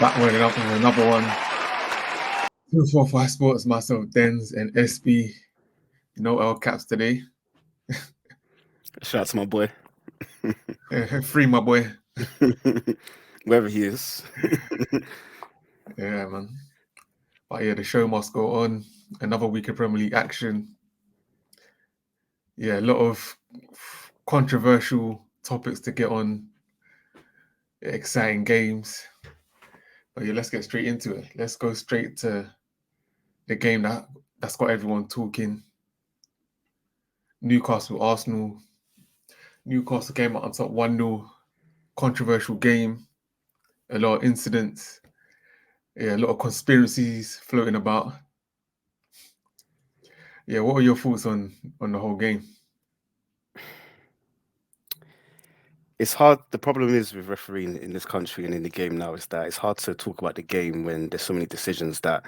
Back with another one. 245 Sports, myself, Dens, and SB. No L caps today. Shout out to my boy. Free my boy. Wherever he is. Yeah, man. But yeah, the show must go on. Another week of Premier League action. Yeah, a lot of controversial topics to get on. Exciting games. But yeah, let's get straight into it. Let's go straight to the game that's got everyone talking. Newcastle, Arsenal. Newcastle came out on top 1-0. Controversial game. A lot of incidents. Yeah, a lot of conspiracies floating about. Yeah, what are your thoughts on the whole game? It's hard. The problem is with refereeing in this country and in the game now is that it's hard to talk about the game when there's so many decisions that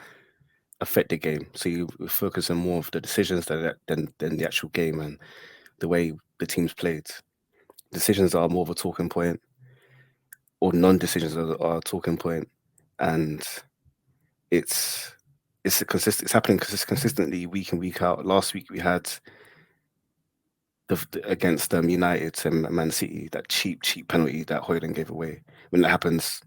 affect the game. So you focus on more of the decisions than the actual game and the way the teams played. Decisions are more of a talking point, or non-decisions are a talking point, and it's it's happening consistently week in week out. Last week we had against United and Man City, that cheap penalty that Højlund gave away. When that happens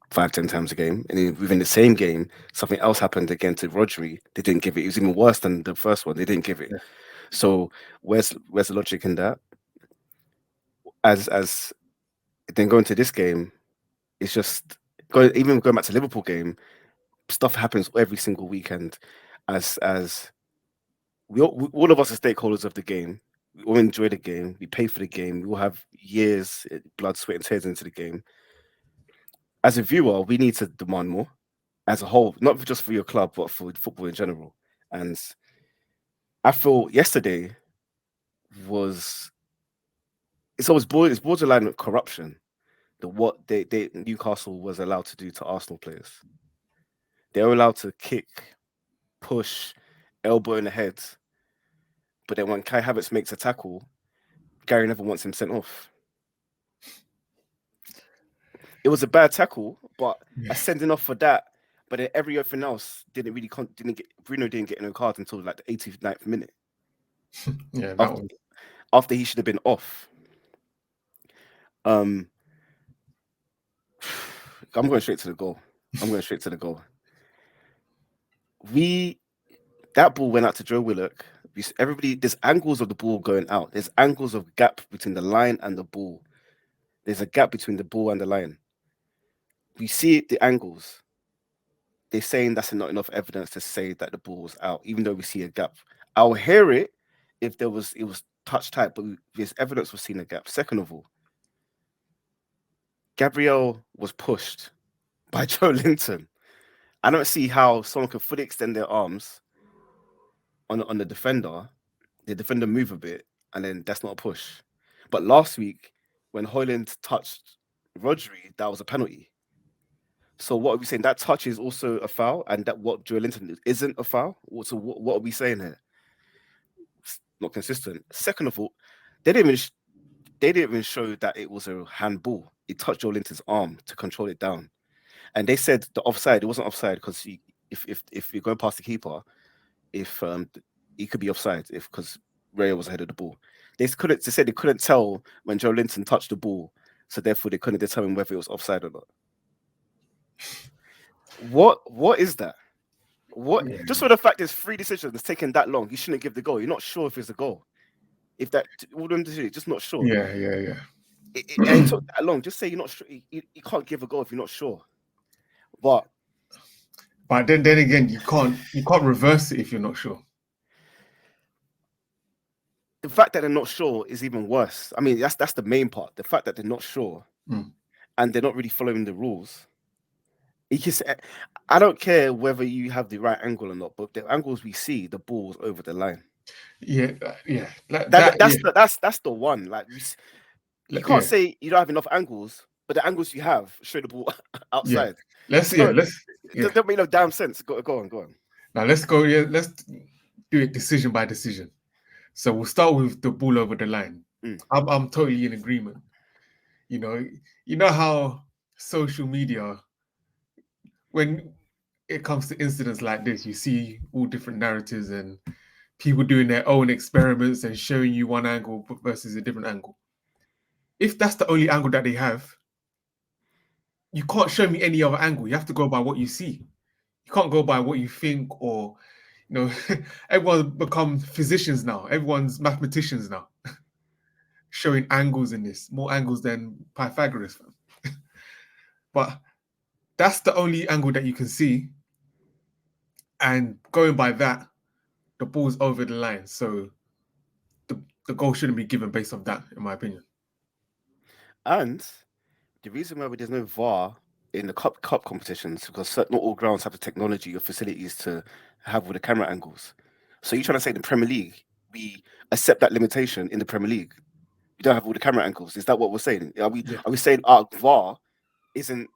5-10 times a game, and then within the same game, something else happened again to Rodri. They didn't give it. It was even worse than the first one. They didn't give it. Yeah. So where's the logic in that? As then going to this game, it's just even going back to Liverpool game. Stuff happens every single weekend. As all of us are stakeholders of the game. We all enjoy the game. We pay for the game. We all have years, blood, sweat, and tears into the game. As a viewer, we need to demand more as a whole, not just for your club, but for football in general. And I feel yesterday it's borderline with corruption. What Newcastle was allowed to do to Arsenal players. They were allowed to kick, push, elbow in the head. But then when Kai Havertz makes a tackle, Gary never wants him sent off. It was a bad tackle, but a sending off for that. But then everything else Bruno didn't get no card until like the 89th minute. Yeah, after he should have been off. I'm going straight to the goal. That ball went out to Joe Willock. There's angles of the ball going out. There's angles of gap between the line and the ball. There's a gap between the ball and the line. We see the angles. They're saying that's not enough evidence to say that the ball was out, even though we see a gap. I'll hear it if it was touch tight, but there's evidence we've seen a gap. Second of all, Gabriel was pushed by Joe Linton. I don't see how someone could fully extend their arms on the defender move a bit, and then that's not a push. But last week, when Højlund touched Rodri, that was a penalty. So what are we saying? That touch is also a foul, and that what Joe Linton isn't a foul? So what are we saying here? It's not consistent. Second of all, they didn't even show that it was a handball. It touched Joe Linton's arm to control it down. And they said the offside, it wasn't offside because if you're going past the keeper, he could be offside because Raya was ahead of the ball. They said they couldn't tell when Joe Linton touched the ball, so therefore they couldn't determine whether it was offside or not. What is that? What just for the fact there's 3 decisions taking that long, you shouldn't give the goal. You're not sure if it's a goal. If that all them decisions, just not sure. Yeah. It took that long. Just say you're not sure. You can't give a goal if you're not sure. But then again, you can't reverse it if you're not sure. The fact that they're not sure is even worse. I mean, that's the main part. The fact that they're not sure and they're not really following the rules. I don't care whether you have the right angle or not, but the angles we see, the ball's over the line. Yeah. That's the one. Like you can't say you don't have enough angles, but the angles you have show the ball outside. Let's Don't make no damn sense. Go on. Now let's go. Yeah, let's do it decision by decision. So we'll start with the ball over the line. I'm totally in agreement. You know how social media when it comes to incidents like this, you see all different narratives and people doing their own experiments and showing you one angle versus a different angle. If that's the only angle that they have, you can't show me any other angle. You have to go by what you see. You can't go by what you think, or everyone's become physicians now. Everyone's mathematicians now, showing angles in this, more angles than Pythagoras. But that's the only angle that you can see. And going by that, the ball's over the line. So the goal shouldn't be given based on that, in my opinion. And the reason why there's no VAR in the cup competitions because not all grounds have the technology or facilities to have all the camera angles. So you're trying to say in the Premier League we accept that limitation in the Premier League? We don't have all the camera angles. Is that what we're saying? Are we saying our VAR isn't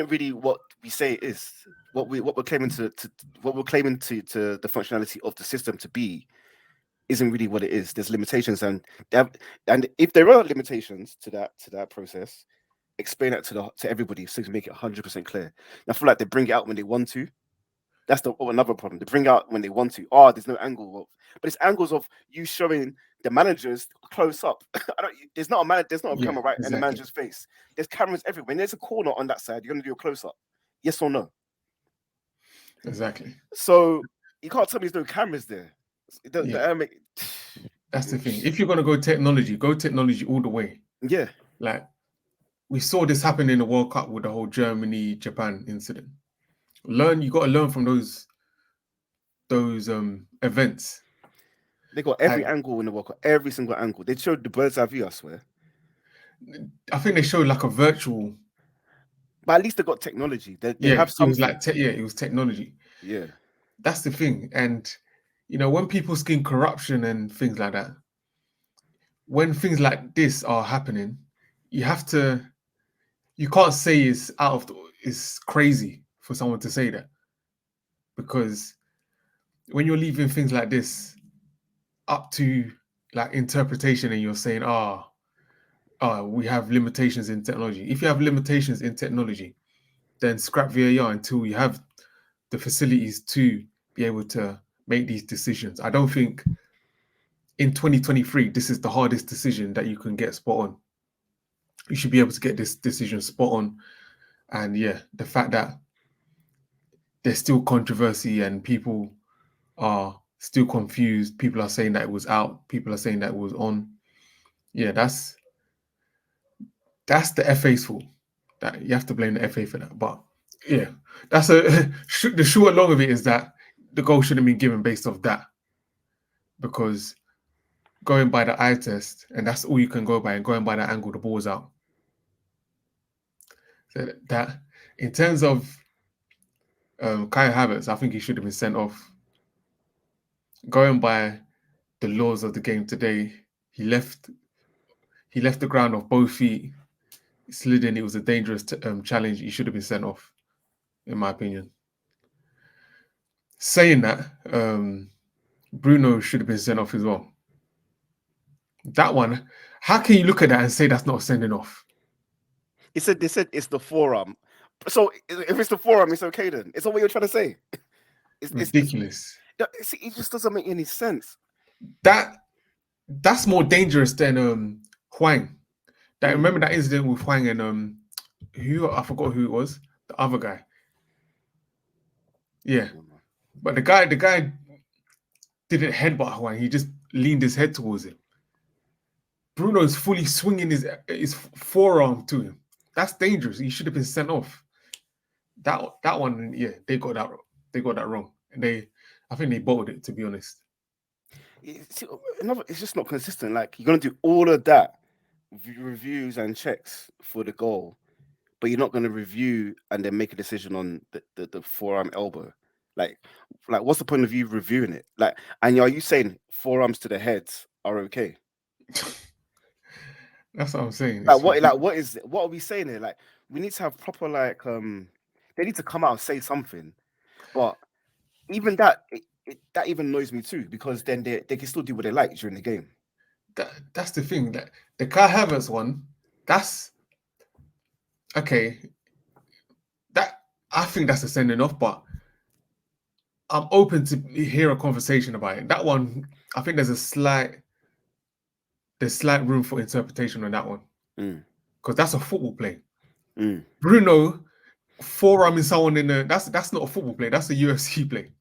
really what we say it is? What we're claiming to the functionality of the system to be isn't really what it is. There's limitations, and if there are limitations to that process, explain that to everybody so to make it 100% clear. And I feel like they bring it out when they want to. That's another problem. They bring out when they want to. Oh, there's no angle, but it's angles of you showing the managers close up. There's not a camera right in the manager's face. There's cameras everywhere. When there's a corner on that side, you're gonna do a close up. Yes or no? Exactly. So you can't tell me there's no cameras there. That's the thing. If you're gonna go technology all the way. Yeah. Like we saw this happen in the World Cup with the whole Germany-Japan incident. You got to learn from those events. They got every angle in the World Cup, every single angle. They showed the bird's eye view, I swear. I think they showed like a virtual. But at least they got technology. They have something. It was like it was technology. Yeah. That's the thing. And when people scheme corruption and things like that, when things like this are happening, you can't say it's crazy for someone to say that, because when you're leaving things like this up to like interpretation and you're saying, we have limitations in technology. If you have limitations in technology, then scrap VAR until you have the facilities to be able to make these decisions. I don't think in 2023, this is the hardest decision that you can get spot on. You should be able to get this decision spot on. And the fact that there's still controversy and people are still confused. People are saying that it was out. People are saying that it was on. Yeah, that's the FA's fault. That you have to blame the FA for that. But that's the short and long of it is that the goal shouldn't be given based off that, because going by the eye test, and that's all you can go by, and going by that angle, the ball's out. So that in terms of Kai Havertz, I think he should have been sent off. Going by the laws of the game today, he left the ground off both feet, slid in. It was a dangerous challenge. He should have been sent off, in my opinion. Saying that, Bruno should have been sent off as well. That one, how can you look at that and say that's not a sending off? They said it's the forearm. So if it's the forearm, it's okay then. It's not what you're trying to say. It's ridiculous. It just doesn't make any sense. That's more dangerous than Hwang. Remember that incident with Hwang and I forgot who it was. The other guy. Yeah, but the guy didn't headbutt Hwang. He just leaned his head towards him. Bruno's fully swinging his forearm to him. That's dangerous. He should have been sent off. That one, they got that wrong, and I think they bottled it, to be honest. It's just not consistent. Like, you're gonna do all of that reviews and checks for the goal, but you're not gonna review and then make a decision on the forearm elbow. Like what's the point of you reviewing it? Like, and are you saying forearms to the heads are okay? That's what I'm saying. What are we saying here? Like, we need to have proper they need to come out and say something. But even that, that even annoys me too, because then they can still do what they like during the game. That's the thing. That the Kai Havertz one, that's okay. I think that's a sending off, but I'm open to hear a conversation about it. That one, I think there's slight room for interpretation on that one Mm, because that's a football play. mm. Bruno forearming someone in the that's not a football play. That's a UFC play.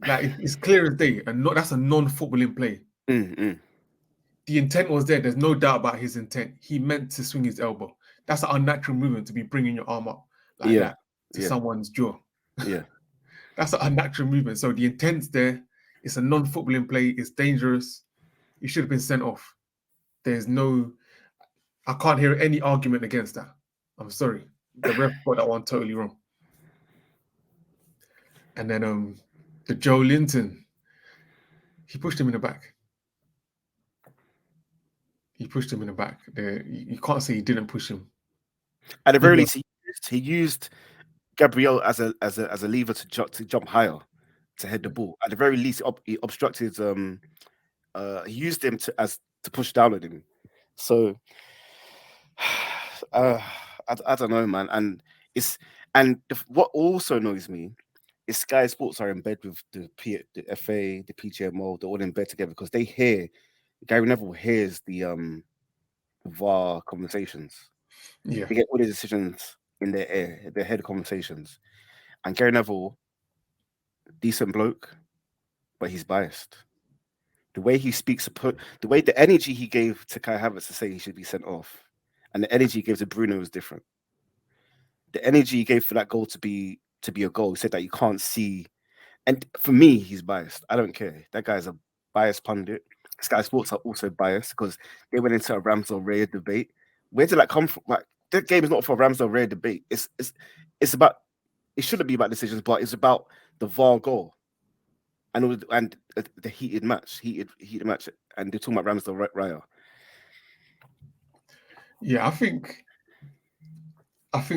Like it's clear as day, and that's a non-footballing play. Mm. The intent was there. There's no doubt about his intent. He meant to swing his elbow. That's an unnatural movement to be bringing your arm up like Yeah, that to yeah, someone's jaw. yeah. That's an unnatural movement. So the intent's there. It's a non-footballing play. It's dangerous. He should have been sent off. There's no. I can't hear any argument against that. I'm sorry. The ref got that one totally wrong. And then the Joe Linton, he pushed him in the back. He pushed him in the back. You can't say he didn't push him. At the very Maybe least, he used Gabriel as a lever to jump higher to head the ball. At the very least, he obstructed. He used him to push down on him. So I don't know, man. And what also annoys me is Sky Sports are in bed with the FA, the PGMO. They're all in bed together because Gary Neville hears the VAR conversations. yeah. They get all the decisions in their head conversations. And Gary Neville, decent bloke, but he's biased. The way he speaks, the energy he gave to Kai Havertz to say he should be sent off, and the energy he gave to Bruno was different. The energy he gave for that goal to be a goal, he said that you can't see. And for me, he's biased. I don't care. That guy's a biased pundit. Sky Sports are also biased because they went into a Ramsdale Raya debate. Where did that come from? Like, that game is not for Ramsdale Raya debate. It's about. It shouldn't be about decisions, but it's about the VAR goal and the heated match, and they're talking about Ramsdale Raya. Yeah, I think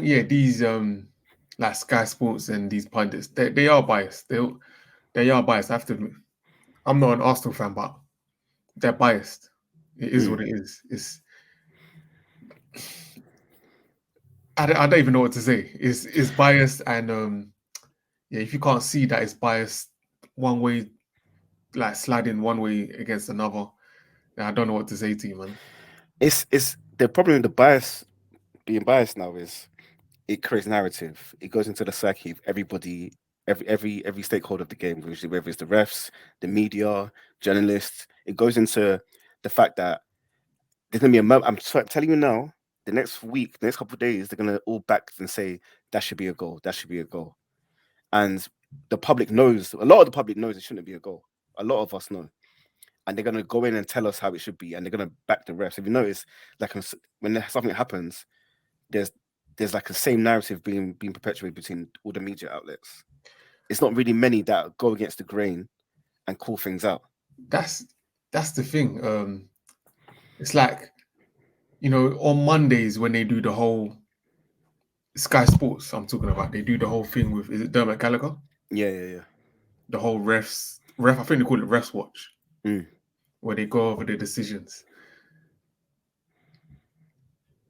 yeah, these like Sky Sports and these pundits, they are biased. They are biased. I have to admit. I'm not an Arsenal fan, but they're biased. It is what it is. I don't even know what to say. It's biased, and yeah, if you can't see that it's biased one way, like sliding one way against another, then I don't know what to say to you, man. It's the problem with the bias being biased now is it creates narrative. It goes into the psyche of everybody, every stakeholder of the game, usually whether it's the refs, the media, journalists. It goes into the fact that there's gonna be I'm telling you now, the next couple of days, they're gonna all back and say that should be a goal, that should be a goal, and the public knows. A lot of the public knows it shouldn't be a goal. A lot of us know, and they're gonna go in and tell us how it should be, and they're gonna back the refs. If you notice, like when something happens, there's like the same narrative being perpetuated between all the media outlets. It's not really many that go against the grain and call things out. That's the thing. It's like, on Mondays when they do the whole Sky Sports, I'm talking about, they do the whole thing with, is it Dermot Gallagher? Yeah. The whole ref. I think they call it Refs Watch, where they go over the decisions.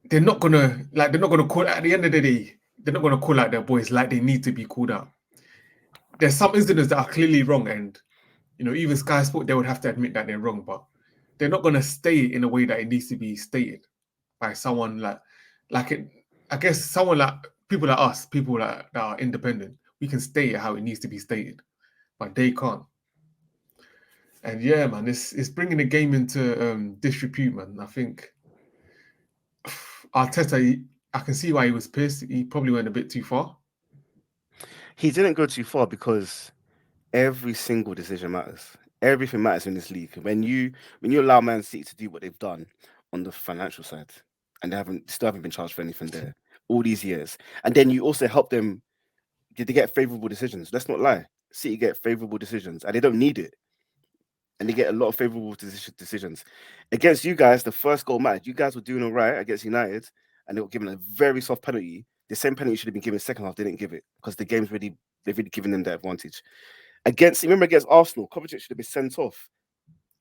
They're not gonna call at the end of the day. They're not gonna call out their boys like they need to be called out. There's some incidents that are clearly wrong, and even Sky Sport, they would have to admit that they're wrong, but they're not gonna state it in a way that it needs to be stated by someone like it. I guess someone like people like us, people that are independent, we can state it how it needs to be stated, but they can't. And yeah, man, it's bringing the game into disrepute, man. I think Arteta, I can see why he was pissed. He probably went a bit too far. He didn't go too far because every single decision matters. Everything matters in this league. When you allow Man City to do what they've done on the financial side, and they still haven't been charged for anything there all these years, and then you also help them. Did they get favorable decisions? Let's not lie. City get favorable decisions, and they don't need it. And they get a lot of favorable decisions. Against you guys, the first goal mattered. You guys were doing all right against United, and they were given a very soft penalty. The same penalty should have been given second half. They didn't give it because the game's they've really given them that advantage. Remember against Arsenal, Kovacic should have been sent off.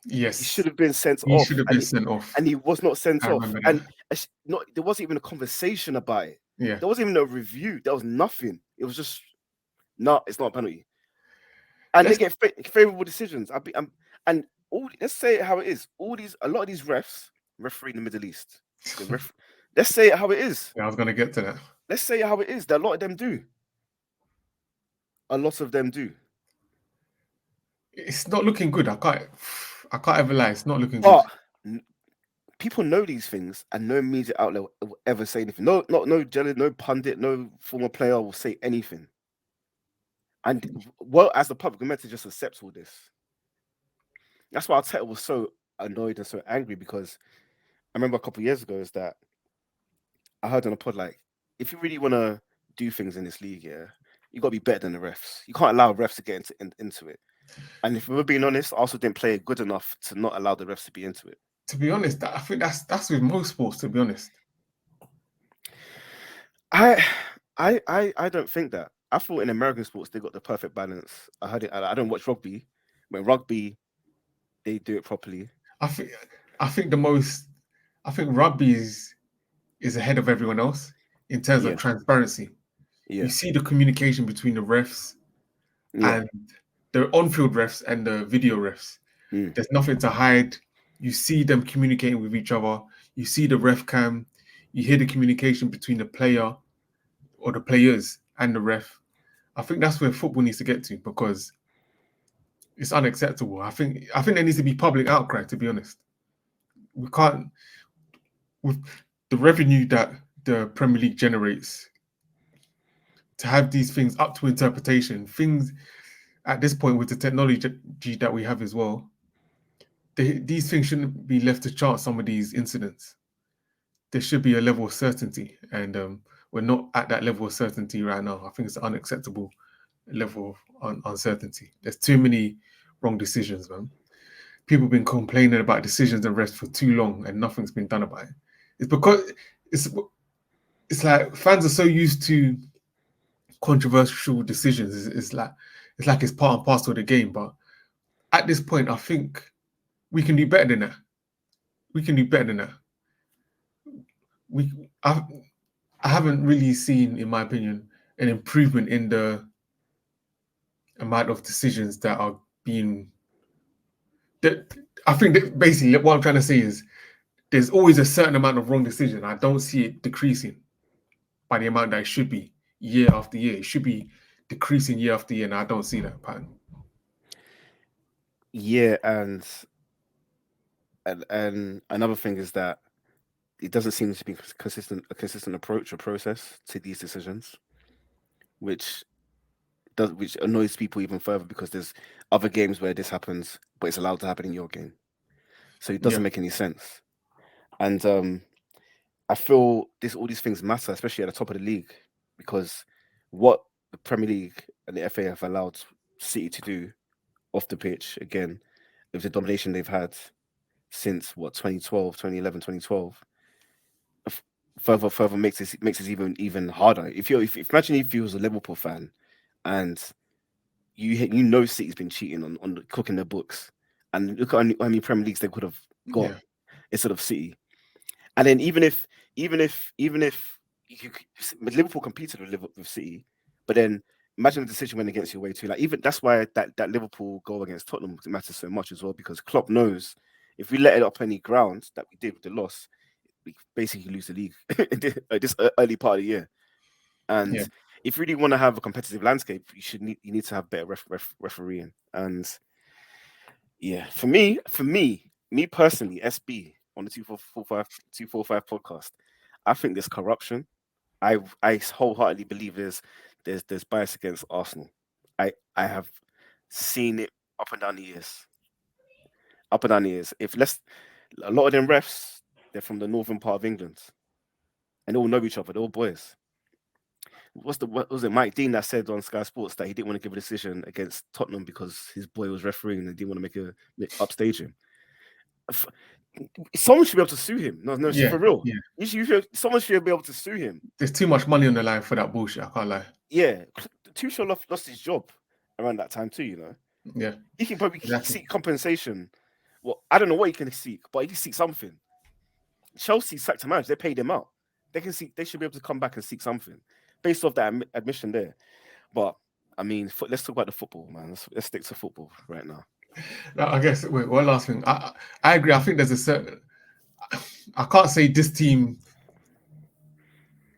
Yes, he should have been sent he off. should have been sent off. And he was not sent I off. remember And that. there wasn't even a conversation about it. Yeah. There wasn't even a review. There was nothing. It was just no, it's not a penalty. And they Let's get favorable decisions. And all let's say it how it is. A lot of these refs referee in the Middle East. The ref, let's say it how it is. I was gonna get to that. Let's say it how it is. That a lot of them do. A lot of them do. It's not looking good. I can't ever lie. It's not looking good. But people know these things, and no media outlet will ever say anything. No jelly, no pundit, no former player will say anything. And well, as the public, we're meant to just accept all this. That's why Arteta was so annoyed and so angry, because I remember a couple of years ago is that I heard on a pod, like, if you really want to do things in this league, yeah, you got to be better than the refs. You can't allow refs to get into it. And if we're being honest, Arsenal didn't play it good enough to not allow the refs to be into it. To be honest, I think that's with most sports. To be honest, I don't think that. I thought in American sports they got the perfect balance. I heard it. I don't watch rugby. When rugby, they do it properly. I think I think the most I think rugby is ahead of everyone else in terms of Yeah, transparency. You yeah, see the communication between the refs yeah. and the on-field refs and the video refs. Mm. There's nothing to hide. You see them communicating with each other. You see the ref cam. You hear the communication between the player or the players and the ref. I think that's where football needs to get to, because it's unacceptable. I think there needs to be public outcry. To be honest, we can't, with the revenue that the Premier League generates, to have these things up to interpretation. Things at this point with the technology that we have as well, these things shouldn't be left to chance. Some of these incidents, there should be a level of certainty, and we're not at that level of certainty right now. I think it's an unacceptable level of uncertainty. There's too many wrong decisions, man. People have been complaining about decisions and rest for too long, and nothing's been done about it. It's because it's like fans are so used to controversial decisions. It's like it's part and parcel of the game. But at this point, I think we can do better than that. We can do better than that. We I haven't really seen, in my opinion, an improvement in the amount of decisions that are being. That I think that basically what I'm trying to say is there's always a certain amount of wrong decision. I don't see it decreasing by the amount that it should be year after year. It should be decreasing year after year, and I don't see that pattern. Yeah, and another thing is that it doesn't seem to be a consistent approach or process to these decisions, which annoys people even further, because there's other games where this happens, but it's allowed to happen in your game. So it doesn't Yeah, make any sense. And I feel all these things matter, especially at the top of the league, because what the Premier League and the FA have allowed City to do off the pitch, again, with the domination they've had since 2012, 2011, 2012, further makes it even harder. If imagine if you was a Liverpool fan and you know City's been cheating on cooking their books, and look at how many Premier Leagues they could have got yeah, instead of City. And then even if Liverpool competed with City, but then imagine the decision went against your way too. Like, even that's why that Liverpool goal against Tottenham matters so much as well, because Klopp knows if we let it up any ground that we did with the loss, we basically lose the league this early part of the year. And yeah. if you really want to have a competitive landscape, you need to have better refereeing. And yeah, me personally, SB on the 245 podcast, I think there's corruption. I wholeheartedly believe there's bias against Arsenal. I have seen it up and down the years. Up and down the years. A lot of them refs, they're from the northern part of England, and they all know each other. They're all boys. What was it? Mike Dean that said on Sky Sports that he didn't want to give a decision against Tottenham because his boy was refereeing and didn't want to upstage him. Someone should be able to sue him. No, Yeah, for real. yeah. Someone should be able to sue him. There's too much money on the line for that bullshit. I can't lie. Yeah, Tuchel lost his job around that time too. Yeah, He can probably exactly. seek compensation. Well, I don't know what he can seek, but he can seek something. Chelsea sacked him out. They paid him out. They should be able to come back and seek something based off that admission there. But I mean, let's talk about the football, man. Let's stick to football right now. No, I guess. Wait, one last thing. I agree. I think there's a certain. I can't say this team.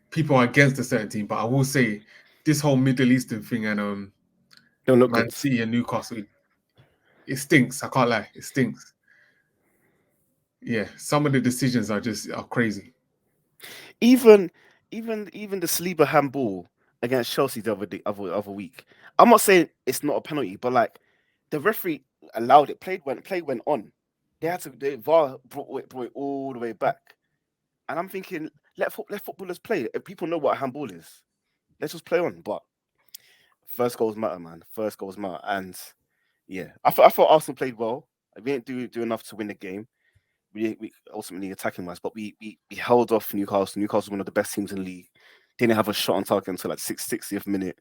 People are against a certain team, but I will say this whole Middle Eastern thing and Don't look Man good. City and Newcastle, it stinks. I can't lie, it stinks. Yeah, some of the decisions are crazy. Even the Saliba handball against Chelsea the other week. I'm not saying it's not a penalty, but like the referee allowed it. Play went on. The VAR brought it all the way back. And I'm thinking, let footballers play. If people know what a handball is, let's just play on. But first goals matter, man. First goals matter. And yeah, I thought Arsenal played well. We didn't do enough to win the game. We ultimately attacking wise, but we held off Newcastle. Newcastle one of the best teams in the league. Didn't have a shot on target until like 60th minute.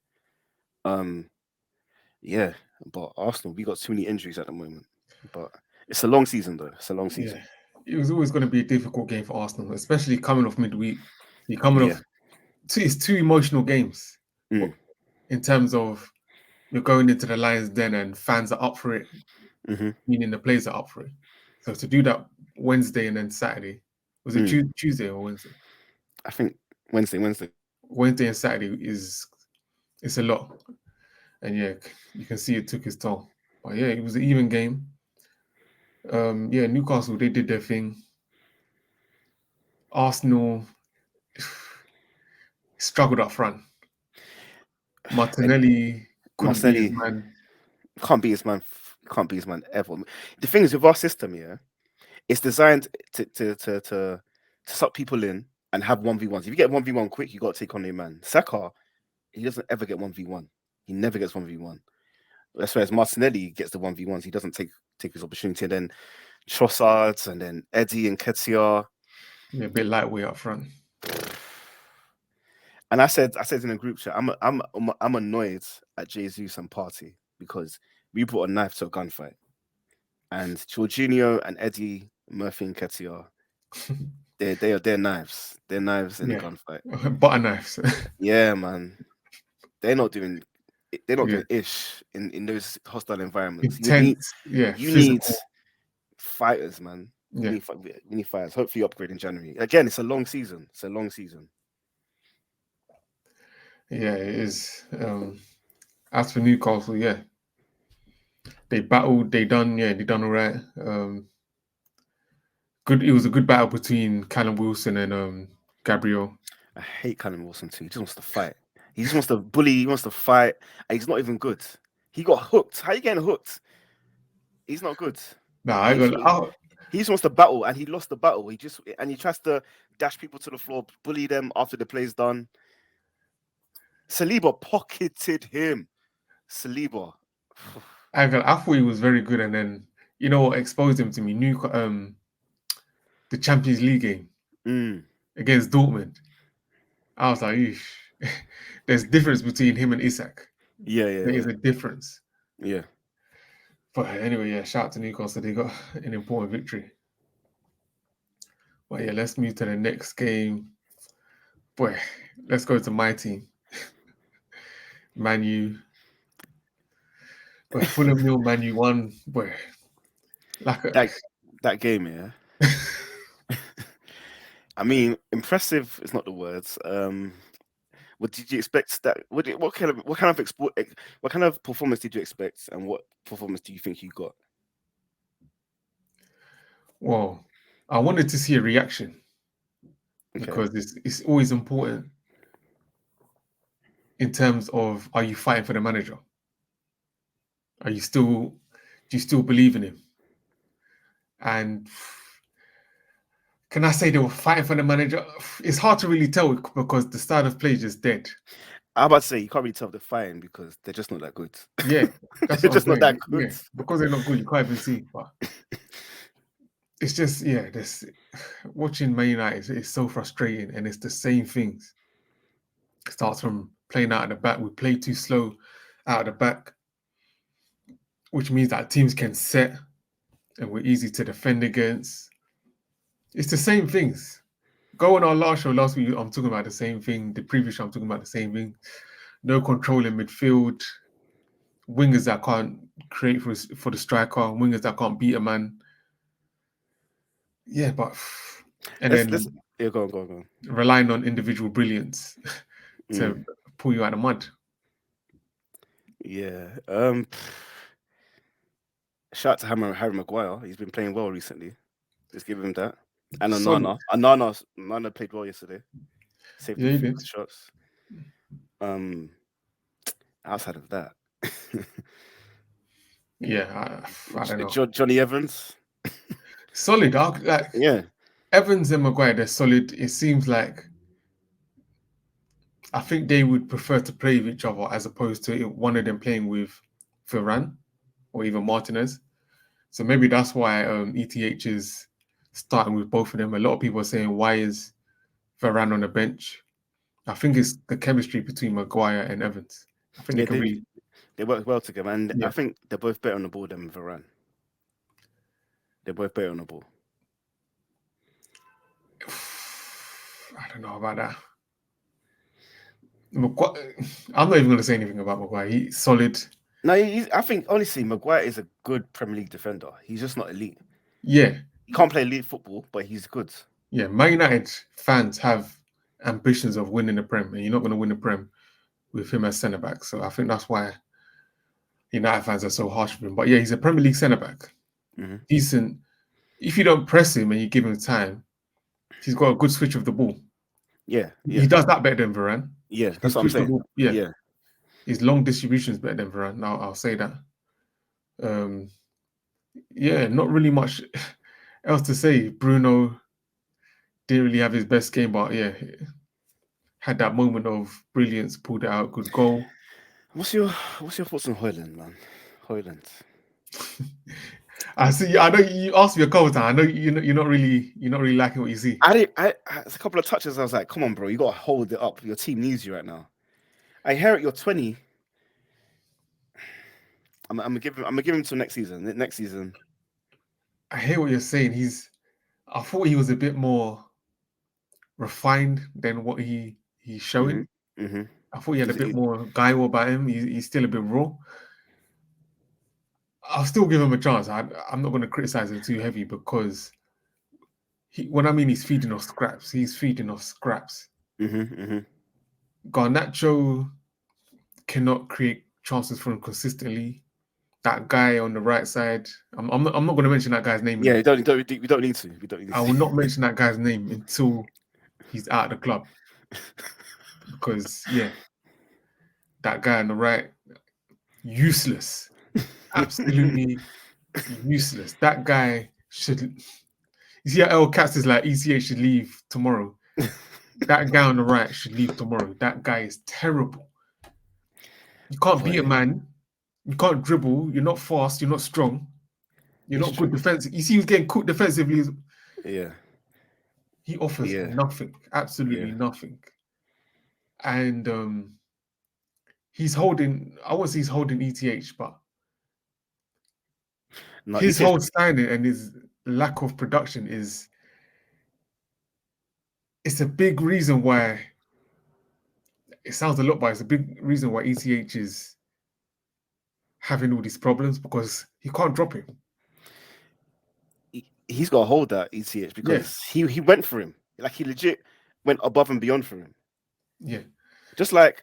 Yeah, but Arsenal, we got too many injuries at the moment. But it's a long season though. It's a long season. Yeah, it was always going to be a difficult game for Arsenal, especially coming off midweek. You're coming off. It's two emotional games in terms of you're going into the Lions Den and fans are up for it, meaning the players are up for it. So to do that Wednesday and then Saturday, was it Tuesday or Wednesday? I think Wednesday. Wednesday and Saturday it's a lot, and yeah, you can see it took its toll. But yeah, it was an even game. Yeah, Newcastle, they did their thing. Arsenal struggled up front. Martinelli couldn't be his man. Can't be his man. Can't be his man ever. The thing is with our system, yeah, it's designed to suck people in and have 1v1s. If you get 1v1 quick, you got to take on a man. Saka, he doesn't ever get 1v1. He never gets 1v1. That's why as Martinelli gets the 1v1s, he doesn't take his opportunity. And then Trossard and then Eddie and Ketia. Yeah, a bit lightweight up front. And I said in a group chat, I'm annoyed at Jesus and Party because we brought a knife to a gunfight. And Jorginho and Eddie, Murphy and Ketia, they're knives. They're knives in a gunfight. Butter knives. Yeah, man. They're not doing ish in those hostile environments. Intense, you need fighters, man. We need fighters. Hopefully upgrade in January. Again, it's a long season. Yeah, it is. As for Newcastle, yeah. They battled, they done all right. Good. It was a good battle between Callum Wilson and Gabriel. I hate Callum Wilson too. He just wants to fight. He just wants to bully. He wants to fight. And he's not even good. He got hooked. How are you getting hooked? He's not good. He just wants to battle, and he lost the battle. He tries to dash people to the floor, bully them after the play's done. Saliba pocketed him. Saliba. I thought he was very good, and then you know what exposed him to me? The Champions League game against Dortmund. I was like, eesh. There's difference between him and Isak. Yeah. There is a difference. Yeah. But anyway, yeah, shout out to Newcastle. They got an important victory. But yeah, let's move to the next game. Boy, let's go to my team. Man U. But Fulham 0, Man U 1. Boy, that game, yeah. I mean, impressive is not the words. What did you expect? What kind of performance did you expect, and what performance do you think you got? Well, I wanted to see a reaction because it's always important in terms of, are you fighting for the manager? Do you still believe in him? And can I say they were fighting for the manager? It's hard to really tell because the style of play is just dead. I'm about to say you can't really tell they're fighting because they're just not that good. Yeah, they're just not that good. Yeah, because they're not good, you can't even see. But it's just this watching Man United is so frustrating, and it's the same things. It starts from playing out of the back. We play too slow out of the back, which means that teams can set, and we're easy to defend against. It's the same things. go on our last show last week. I'm talking about the same thing. The previous show, I'm talking about the same thing. No control in midfield. Wingers that can't create for the striker. Wingers that can't beat a man. Yeah, but and Let's then yeah, go on. relying on individual brilliance to Mm. pull you out of the mud. Yeah. Shout out to Harry Maguire. He's been playing well recently. Let's give him that. And Solid. Nana played well yesterday. Saved Yeah, a he few did. good shots. Outside of that, Yeah, I don't know. Johnny Evans. Solid. Like Yeah. Evans and Maguire, they're solid. It seems like I think they would prefer to play with each other as opposed to one of them playing with Varane or even Martinez. So maybe that's why ETH is starting with both of them. A lot of people are saying, why is Varane on the bench? I think it's the chemistry between Maguire and Evans. I think they Yeah, can really, they work well together, and yeah. I think they're both better on the ball than Varane. They're both better on the ball. I don't know about that. I'm not even going to say anything about Maguire. He's solid. No, I think honestly, Maguire is a good Premier League defender. He's just not elite. Yeah. He can't play elite football, but he's good. Yeah. Man United fans have ambitions of winning the Prem, and you're not going to win the Prem with him as centre back. So I think that's why United fans are so harsh with him. But yeah, he's a Premier League centre back. Mm-hmm. Decent. If you don't press him and you give him time, he's got a good switch of the ball. Yeah. He does that better than Varane. Yeah, that's what I'm saying. Ball, yeah. His long distribution is better than Varane. Now I'll say that. Yeah, not really much else to say. Bruno didn't really have his best game, but yeah, had that moment of brilliance, pulled it out, good goal. What's your thoughts on Højlund, man? Højlund. I see. I know you asked me a couple times. I know you're not really liking what you see. I a couple of touches. I was like, come on, bro, you gotta hold it up. Your team needs you right now. I hear it. You're 20. I'm gonna give him till next season. Next season. I hear what you're saying. I thought he was a bit more refined than what he's showing. Mm-hmm. I thought he had a bit more guile about him. He's still a bit raw. I'll still give him a chance. I'm not going to criticize him too heavy because when I mean he's feeding off scraps, he's feeding off scraps. Garnacho cannot create chances for him consistently. That guy on the right side, I'm not going to mention that guy's name. Yeah, we don't need to. I will not mention that guy's name until he's out of the club. Because that guy on the right, useless. Absolutely useless. That guy should. You see how El Katz is like ECA should leave tomorrow. That guy on the right should leave tomorrow. That guy is terrible. You can't beat a man. You can't dribble. You're not fast. You're not strong. You're not good defensively. You see, he's getting cooked defensively. Yeah. He offers nothing. Absolutely nothing. And he's holding. I won't say he's holding ETH, but his whole standing and his lack of production it's a big reason why. It sounds a lot, but it's a big reason why ETH is having all these problems because he can't drop him. He's got to hold that ETH because he went for him. Like he legit went above and beyond for him. Yeah. Just like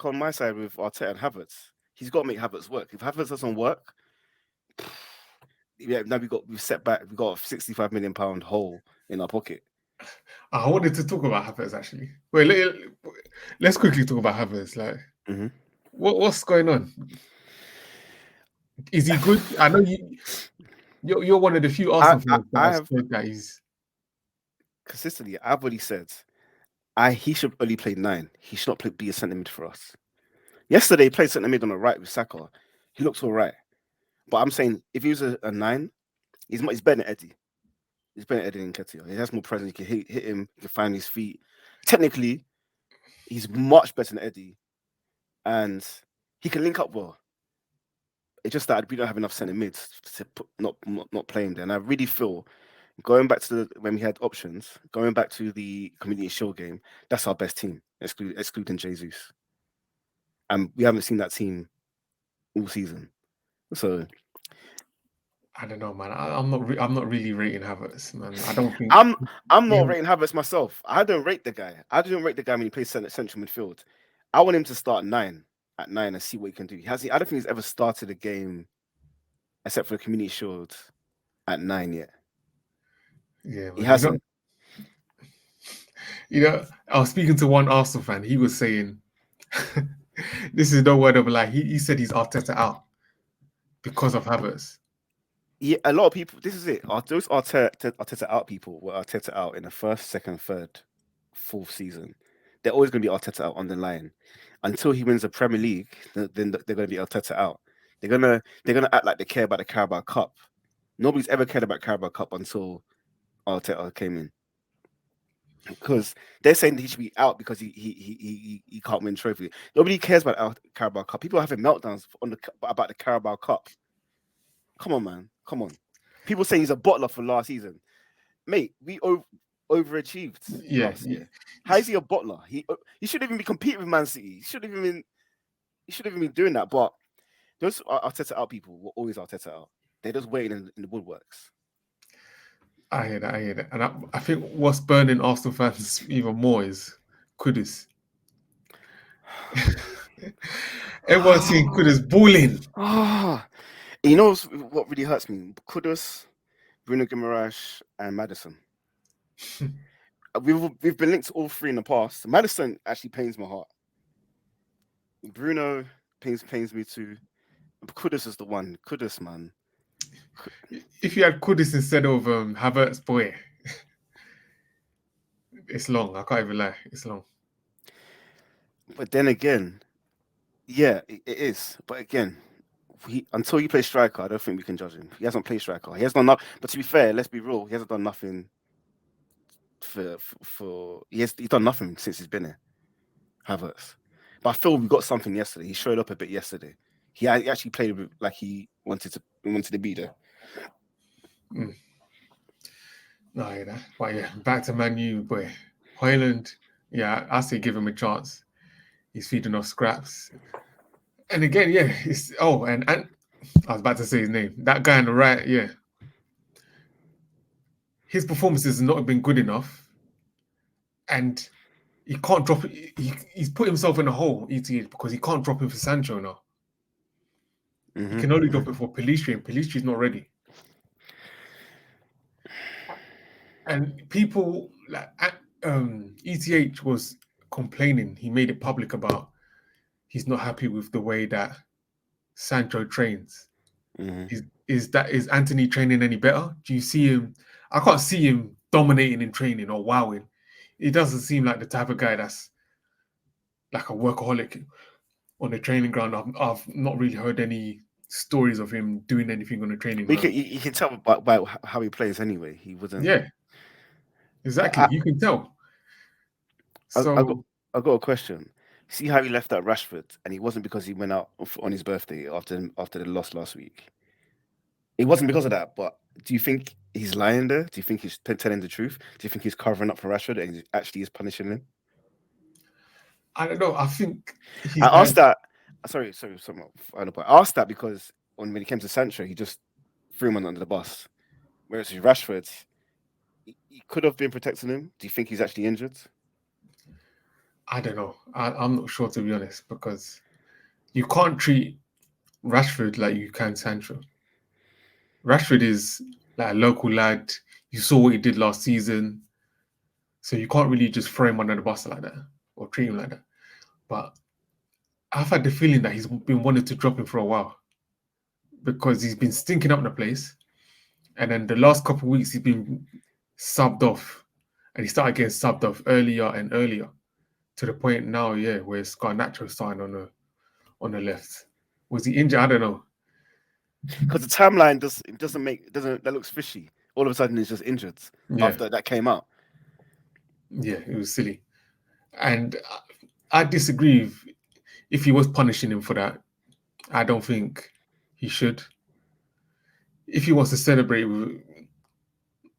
on my side with Arteta and Havertz, he's got to make Havertz work. If Havertz doesn't work, now we've set back. We've got a £65 million hole in our pocket. I wanted to talk about Havertz actually. Wait, let's quickly talk about Havertz. Like, what's going on? Is he good? I know you're one of the few Arsenal fans that he's consistently. I've already said he should only play 9. He should not be a centre mid for us. Yesterday he played centre mid on the right with Saka. He looks all right, but I'm saying if he was a 9, he's better than Eddie. He's better than Eddie and Nketiah. He has more presence. You can hit him. You can find his feet. Technically, he's much better than Eddie, and he can link up well. It's just that we don't have enough centre mids to not play him there. And I really feel Going back to when we had options, going back to the Community Shield game, that's our best team, excluding Jesus, and we haven't seen that team all season. So I don't know, man. I'm not really rating Havertz, man. I don't think. I'm I'm Yeah, not rating Havertz myself. I don't rate the guy. I didn't rate the guy when he plays central midfield. I want him to start at nine and see what he can do. I don't think he's ever started a game except for the Community Shield at 9 yet. yeah, He man. hasn't. I was speaking to one Arsenal fan. He was saying, "This is no word of a lie." He said he's Arteta out because of Havertz. Yeah, a lot of people. This is it. Those Arteta out people were Arteta out in the first, second, third, fourth season. They're always going to be Arteta out on the line until he wins the Premier League. Then they're going to be Arteta out. They're gonna act like they care about the Carabao Cup. Nobody's ever cared about Carabao Cup until Arteta came in, because they're saying he should be out because he can't win trophy. Nobody cares about Carabao Cup. People are having meltdowns about the Carabao Cup. Come on, man. Come on. People saying he's a bottler for last season. Mate, we overachieved Yeah, last year. How is he a bottler? He shouldn't even be competing with Man City. He shouldn't even be doing that. But those Arteta out people were always Arteta out. They're just waiting in the woodworks. I hear that. I hear that. And I think what's burning Arsenal fans even more is Kudus. Everyone's seeing Kudus balling. You know what really hurts me? Kudus, Bruno Guimaraes, and Maddison. We've been linked to all three in the past. Maddison actually pains my heart. Bruno pains me too. Kudus is the one. Kudus, man. If you had Kudus instead of Havertz, boy, it's long. I can't even lie. It's long. But then again, yeah, it is. But again, until he plays striker, I don't think we can judge him. He hasn't played striker. He has done nothing. But to be fair, let's be real. He hasn't done nothing he's done nothing since he's been here. Havertz. But I feel we got something yesterday. He showed up a bit yesterday. He actually played like he wanted to be there. No, yeah, but yeah, back to Man U, boy. Hoyland, yeah, I say give him a chance. He's feeding off scraps. And again, yeah, and I was about to say his name. That guy on the right, yeah. His performances have not been good enough. And he can't drop it. He's put himself in a hole, ETH, because he can't drop it for Sancho now. He can only drop it for Pelistri, and Pelistri's not ready. And people like ETH was complaining. He made it public about he's not happy with the way that Sancho trains. Is Anthony training any better? Do you see him? I can't see him dominating in training or wowing. He doesn't seem like the type of guy that's like a workaholic on the training ground. I've not really heard any stories of him doing anything on the training ground. You can tell by how he plays anyway. He wouldn't. Yeah, exactly. You can tell. So I got a question. See how he left at Rashford, and it wasn't because he went out on his birthday after the loss last week. It wasn't because of that. But do you think he's lying there? Do you think he's telling the truth? Do you think he's covering up for Rashford and he actually is punishing him? I don't know. I think I asked that. Sorry. Final point. I asked that because when he came to Sancho, he just threw him under the bus. Whereas with Rashford, he could have been protecting him. Do you think he's actually injured? I don't know. I'm not sure, to be honest, because you can't treat Rashford like you can Sancho. Rashford is like a local lad. You saw what he did last season. So you can't really just throw him under the bus like that or treat him like that. But I've had the feeling that he's been wanting to drop him for a while because he's been stinking up the place. And then the last couple of weeks, he's been subbed off. And he started getting subbed off earlier and earlier to the point now, yeah, where it's got Nacho starting on the left. Was he injured? I don't know. Because the timeline that looks fishy. All of a sudden, he's just injured after that came out. Yeah, it was silly. And I disagree if he was punishing him for that. I don't think he should. If he wants to celebrate,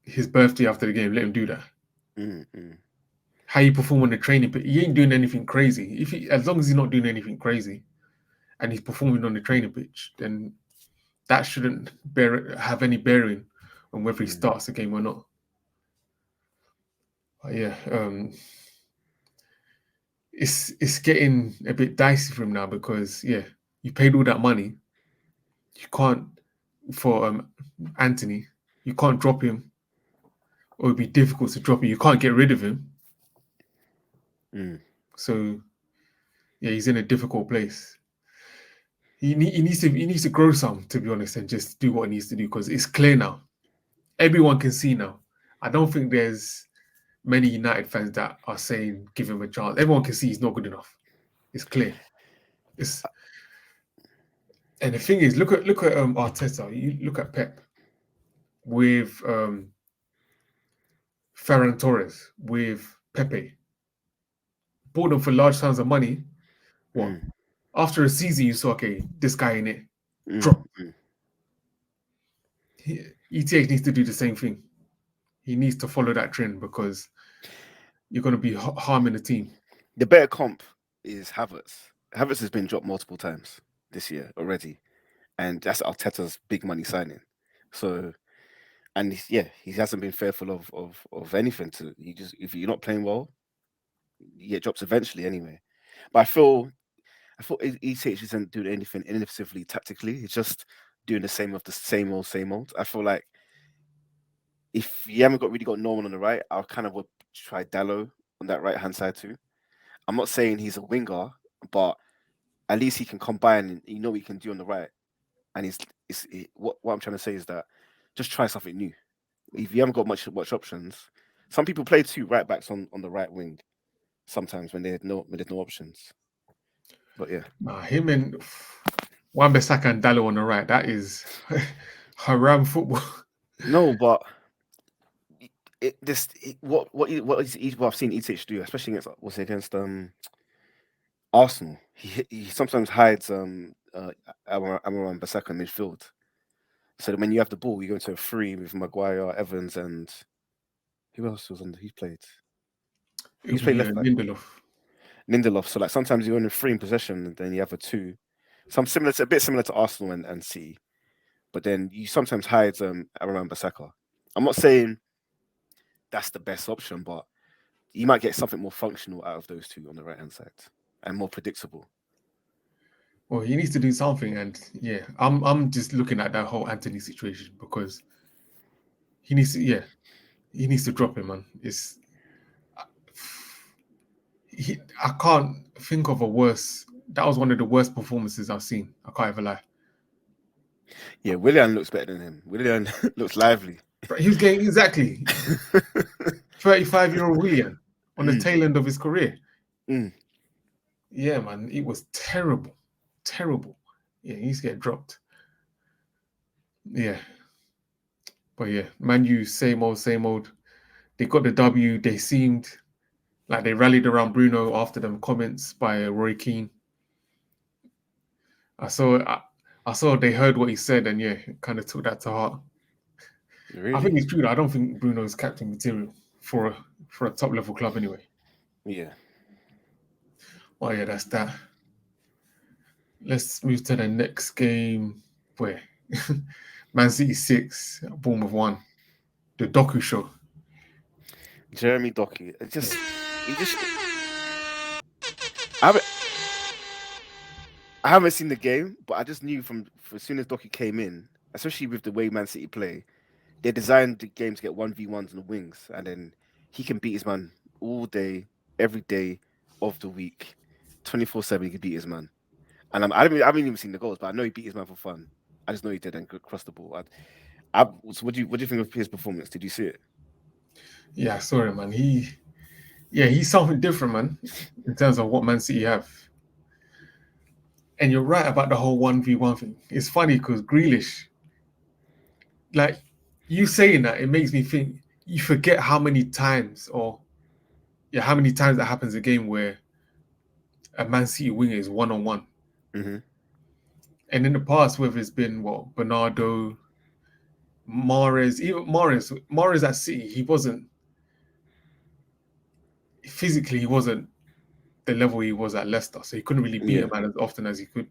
his birthday after the game. Let him do that. Mm. How you perform on the training, but he ain't doing anything crazy. As long as he's not doing anything crazy, and he's performing on the training pitch, then that shouldn't have any bearing on whether he starts the game or not. But yeah, it's getting a bit dicey for him now because you paid all that money, you can't for Anthony, you can't drop him, or it'd be difficult to drop him. You can't get rid of him, so yeah, he's in a difficult place. He needs to grow some, to be honest, and just do what he needs to do because it's clear now. Everyone can see now. I don't think there's many United fans that are saying give him a chance. Everyone can see he's not good enough. It's clear. And the thing is, look at Arteta. You look at Pep with Ferran Torres, with Pepe. Bought them for large sums of money. What? After a season, you saw, okay, this guy in it. Drop. ETH needs to do the same thing. He needs to follow that trend because you're going to be harming the team. The better comp is Havertz. Havertz has been dropped multiple times this year already, and that's Arteta's big money signing. So, and he hasn't been fearful of anything. If you're not playing well, you get drops eventually anyway. But I thought ETH isn't doing anything innovatively tactically. It's just doing the same of the same old. I feel like if you haven't really got Norman on the right, I kind of would try Dallo on that right hand side too. I'm not saying he's a winger, but at least he can combine. And you know what he can do on the right. And what I'm trying to say is that just try something new. If you haven't got much options, some people play two right backs on the right wing sometimes when there's no options. But yeah, him and Wan-Bissaka and Dallo on the right, that is haram football. No, but what I've seen ETH do, especially against Arsenal. He sometimes hides Amaran Bissaka in midfield. So that when you have the ball, you go into a free with Maguire, Evans, and who else was on? Who's played? Who's played left back? Lindelof. So like sometimes you're in a free in possession, and then you have a two. A bit similar to Arsenal and City, but then you sometimes hide Amaran Bissaka. I'm not saying that's the best option, but you might get something more functional out of those two on the right hand side and more predictable. Well, he needs to do something, and I'm just looking at that whole Anthony situation because he needs to drop him, man. I can't think of a worse. That was one of the worst performances I've seen. I can't even lie. Yeah, Willian looks better than him. Willian looks lively. He was getting exactly 35-year-old Willian on the tail end of his career. Yeah, man, it was terrible. Yeah, he needs to get dropped. Yeah. But yeah, Man U, same old. They got the W. They seemed like they rallied around Bruno after them comments by Roy Keane. I saw they heard what he said and kind of took that to heart. Really? I think it's true. I don't think Bruno is captain material for a top level club anyway. Yeah. Oh yeah, that's that. Let's move to the next game. Where Man City 6, Bournemouth 1. The Doku show. Jeremy Doku. I haven't seen the game, but I just knew from as soon as Doku came in, especially with the way Man City play, they designed the game to get 1v1s on the wings, and then he can beat his man all day, every day of the week, 24/7. He can beat his man, and I haven't even seen the goals, but I know he beat his man for fun. I just know he did and cross the ball. So what do you think of his performance? Did you see it? Yeah, sorry, man. He's something different, man, in terms of what Man City have. And you're right about the whole 1v1 thing. It's funny because Grealish, like you saying that, it makes me think you forget how many times that happens a game where a Man City winger is one-on-one. Mm-hmm. And in the past, whether it's been Bernardo, Mahrez at City, he wasn't physically, he wasn't the level he was at Leicester, so he couldn't really beat Yeah, a man as often as he could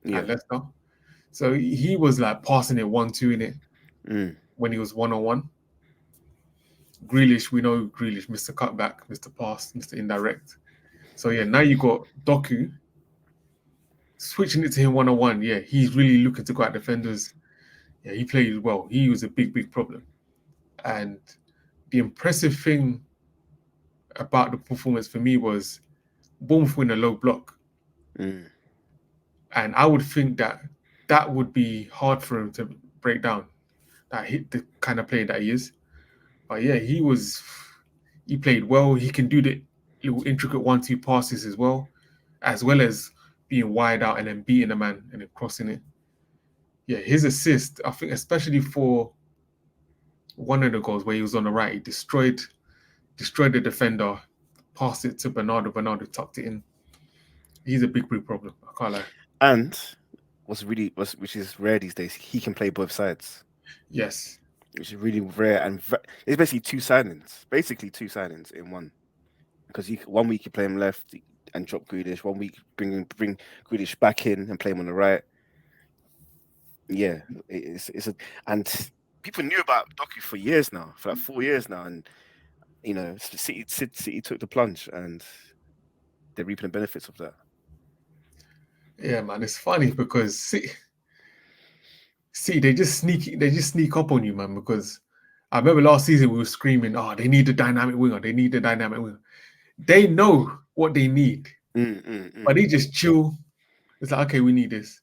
at yeah. Leicester. So he was like passing it 1-2 in it Mm, when he was 1-on-1. Grealish, we know Grealish, Mr. Cutback, Mr. Pass, Mr. Indirect. So yeah, now you got Doku switching it to him 1-on-1. Yeah, he's really looking to go at defenders. Yeah, he played well. He was a big problem. And the impressive thing about the performance for me was Bournemouth in a low block. mm. And I would think that that would be hard for him to break down. That hit the kind of player that he is. But yeah, he played well. He can do the little intricate 1-2 passes as well as being wide out and then beating a man and then crossing it. Yeah, his assist, I think, especially for one of the goals where he was on the right, he destroyed the defender, passed it to Bernardo. Bernardo tucked it in. He's a big problem. I can't lie. And which is rare these days, he can play both sides, Yes. which is really rare. And it's basically two signings in one. Because 1 week you play him left and drop Grealish, 1 week bring Grealish back in and play him on the right. Yeah, it's a and people knew about Doku for years now, for like 4 years now, and City took the plunge and they're reaping the benefits of that. Yeah, man. It's funny because they just sneak up on you, man. Because I remember last season we were screaming, "Oh, they need a dynamic winger. They need a dynamic winger." They know what they need, but they just chill. It's like, okay, we need this,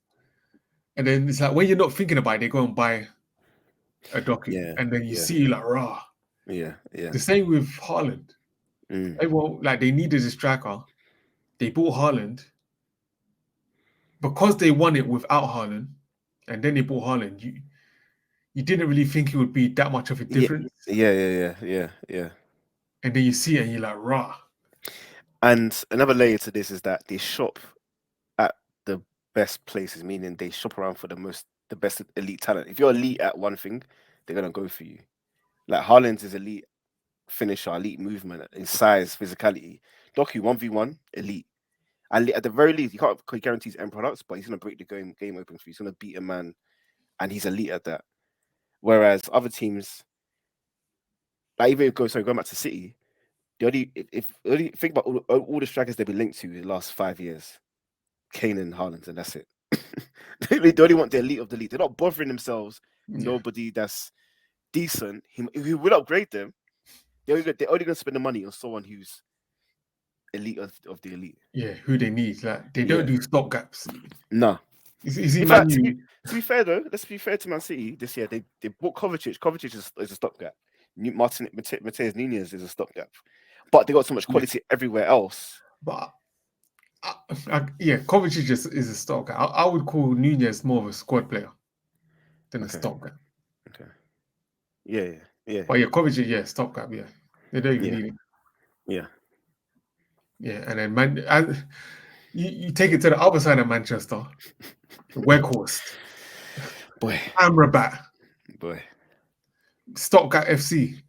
and then it's like when you're not thinking about it, they go and buy a docu, Yeah, and then you yeah, see like, rah. yeah. The same with Haaland. Mm. Everyone like they needed a striker. They bought Haaland because they won it without Haaland, and then they bought Haaland. You didn't really think it would be that much of a Yeah, difference, yeah. and then you see it and you're like, rah. And another layer to this is that they shop at the best places, meaning they shop around for the best elite talent. If you're elite at one thing, they're gonna go for you. Like Haaland is elite finisher, elite movement in size, physicality. Doku 1v1, elite. And at the very least, you can't guarantee his end products, but he's gonna break the game open for you. He's gonna beat a man, and he's elite at that. Whereas other teams, like even going back to City, the only think about all the strikers they've been linked to in the last 5 years, Kane and Haaland, and that's it. They only want the elite of the elite. They're not bothering themselves. Yeah, Nobody that's decent. He will upgrade them. They're only going to spend the money on someone who's elite of the elite. yeah. Who they need? Like they don't Yeah. do stopgaps. Nah. You see, In Man fact, U. to be fair though, let's be fair to Man City this year. They bought Kovacic. Kovacic is a stopgap. Mateus Nunez is a stopgap. But they got so much Yeah, quality everywhere else. but yeah, Kovacic is a stopgap. I would call Nunez more of a squad player than a Okay. stopgap. Okay. Yeah. But yeah, Kovacic, yeah, stopgap. Yeah, they don't even Yeah. need it. Yeah. Yeah, and then you take it to the other side of Manchester, Weghorst, Boy. Amrabat, Boy. Stopgap FC.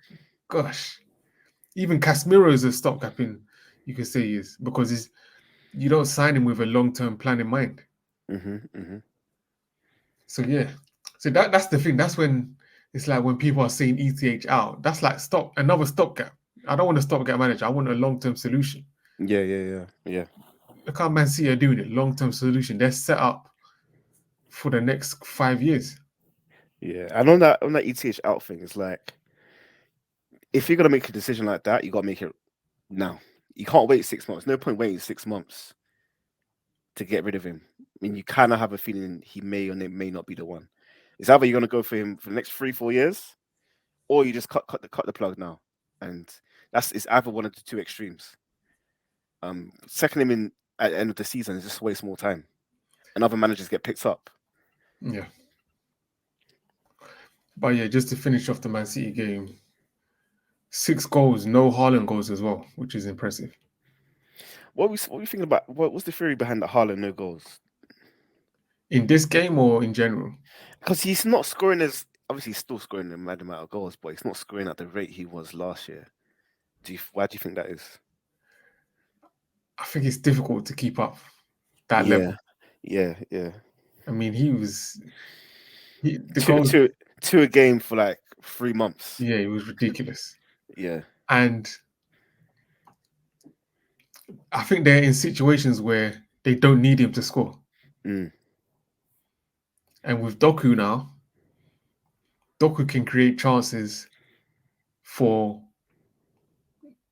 Gosh, even Casemiro is a stopgap you could say he is because you don't sign him with a long-term plan in mind. Mm-hmm. So yeah, so that's the thing. That's when it's like when people are saying ETH out. That's like another stopgap. I don't want a stopgap manager. I want a long-term solution. Yeah. Look how Man City are doing it. Long-term solution. They're set up for the next 5 years. Yeah. And on that ETH out thing, it's like if you're gonna make a decision like that, you gotta make it now. You can't wait 6 months. No point waiting 6 months to get rid of him. I mean, you kind of have a feeling he may or may not be the one. It's either you're gonna go for him for the next 3-4 years, or you just cut the plug now. And it's either one of the two extremes. Second him in at the end of the season is just waste more time, and other managers get picked up. Yeah. But yeah, just to finish off the Man City game, 6 goals, no Haaland goals as well, which is impressive. What are we thinking about? What's the theory behind the Haaland no goals? In this game or in general? Because he's not scoring as obviously he's still scoring a mad amount of goals, but he's not scoring at the rate he was last year. Why do you think that is? I think it's difficult to keep up that Yeah, level. yeah. I mean, the Two, goals. two, two a game for like 3 months. Yeah, it was ridiculous. Yeah, And I think they're in situations where they don't need him to score. mm, And with Doku now, Doku can create chances for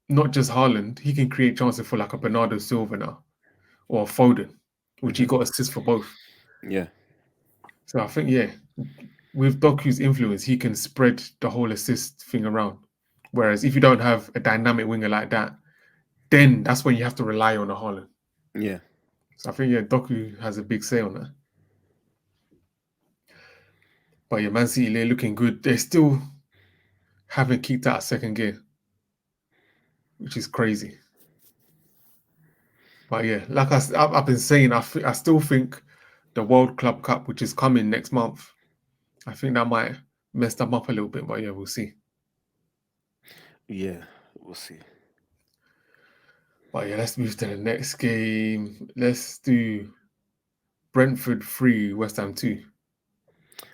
not just Haaland. He can create chances for like a Bernardo Silva now or a Foden, which he hmm, got assists for both. yeah, So I think, yeah, with Doku's influence, he can spread the whole assist thing around. Whereas if you don't have a dynamic winger like that, then that's when you have to rely on a Haaland. yeah. So I think, yeah, Doku has a big say on that. But yeah, Man City, they're looking good. They still haven't kicked out a second gear, which is crazy. But yeah, like I've been saying, I still think the World Club Cup, which is coming next month, I think that might mess them up a little bit. But yeah, we'll see. Yeah, we'll see. But yeah, let's move to the next game. Let's do Brentford 3, West Ham 2.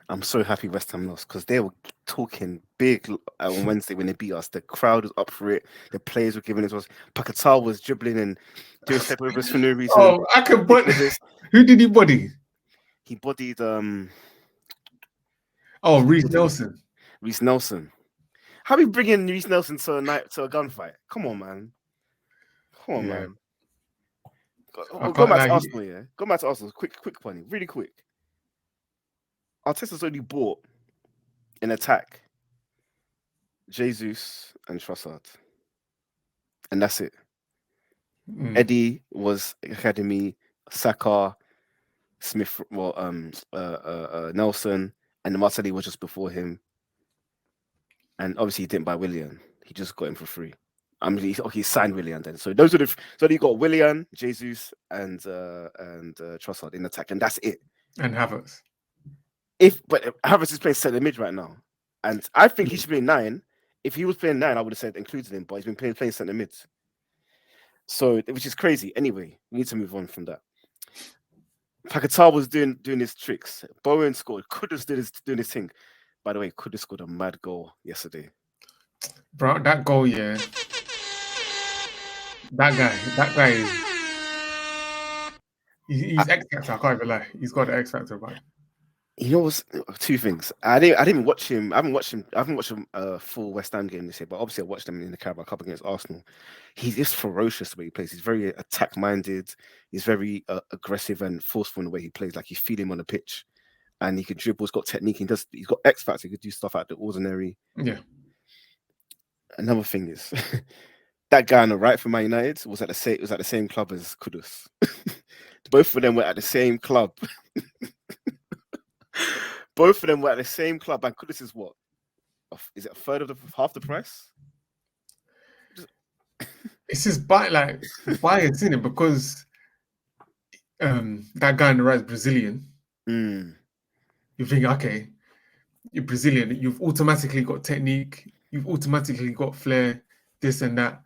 I'm so happy West Ham lost because they were talking big on Wednesday when they beat us. The crowd was up for it. The players were giving it to us. Paquetá was dribbling and doing step overs for no reason. Oh, I can body. Ridiculous. Who did he body? He bodied Oh, who Reece bodied him? Nelson. Reece Nelson. How we bringing Reece Nelson to a gunfight? Come on, man. Come on, Yeah, man. I Go can't back to like. Arsenal, yeah. Go back to Arsenal. Quick funny, really quick. Arteta's only bought in attack Jesus and Trossard, and that's it. Eddie was academy, Saka, Smith, Nelson, and Martinelli was just before him. And obviously, he didn't buy Willian. He just got him for free. I mean, he signed Willian then. So those are so you got Willian, Jesus, and Trossard in attack, and that's it. And Havertz. But Havertz is playing centre mid right now, and I think he should be in 9. If he was playing 9, I would have said included him, but he's been playing centre mid. So, which is crazy. Anyway, we need to move on from that. Paquetá was doing his tricks. Bowen scored. Kudus doing his thing. By the way, Kudus scored a mad goal yesterday. Bro, that goal, yeah. That guy is. He's X Factor. I can't even lie. He's got the X Factor about him. You know what's 2 things. I didn't watch him. I haven't watched him full West Ham game this year, but obviously I watched him in the Carabao Cup against Arsenal. He's just ferocious the way he plays. He's very attack minded. He's very aggressive and forceful in the way he plays. Like you feel him on the pitch, and he can dribble. He's got technique. He's got X factor. He could do stuff out of the ordinary. Yeah. Another thing is that guy on the right for Man United was at the same club as Kudus. Both of them were at the same club. Both of them were at the same club, and Kudus is what? Is it a third of half the price? It's just bias in it because that guy on the right is Brazilian. You think, okay, you're Brazilian, you've automatically got technique, you've automatically got flair, this and that.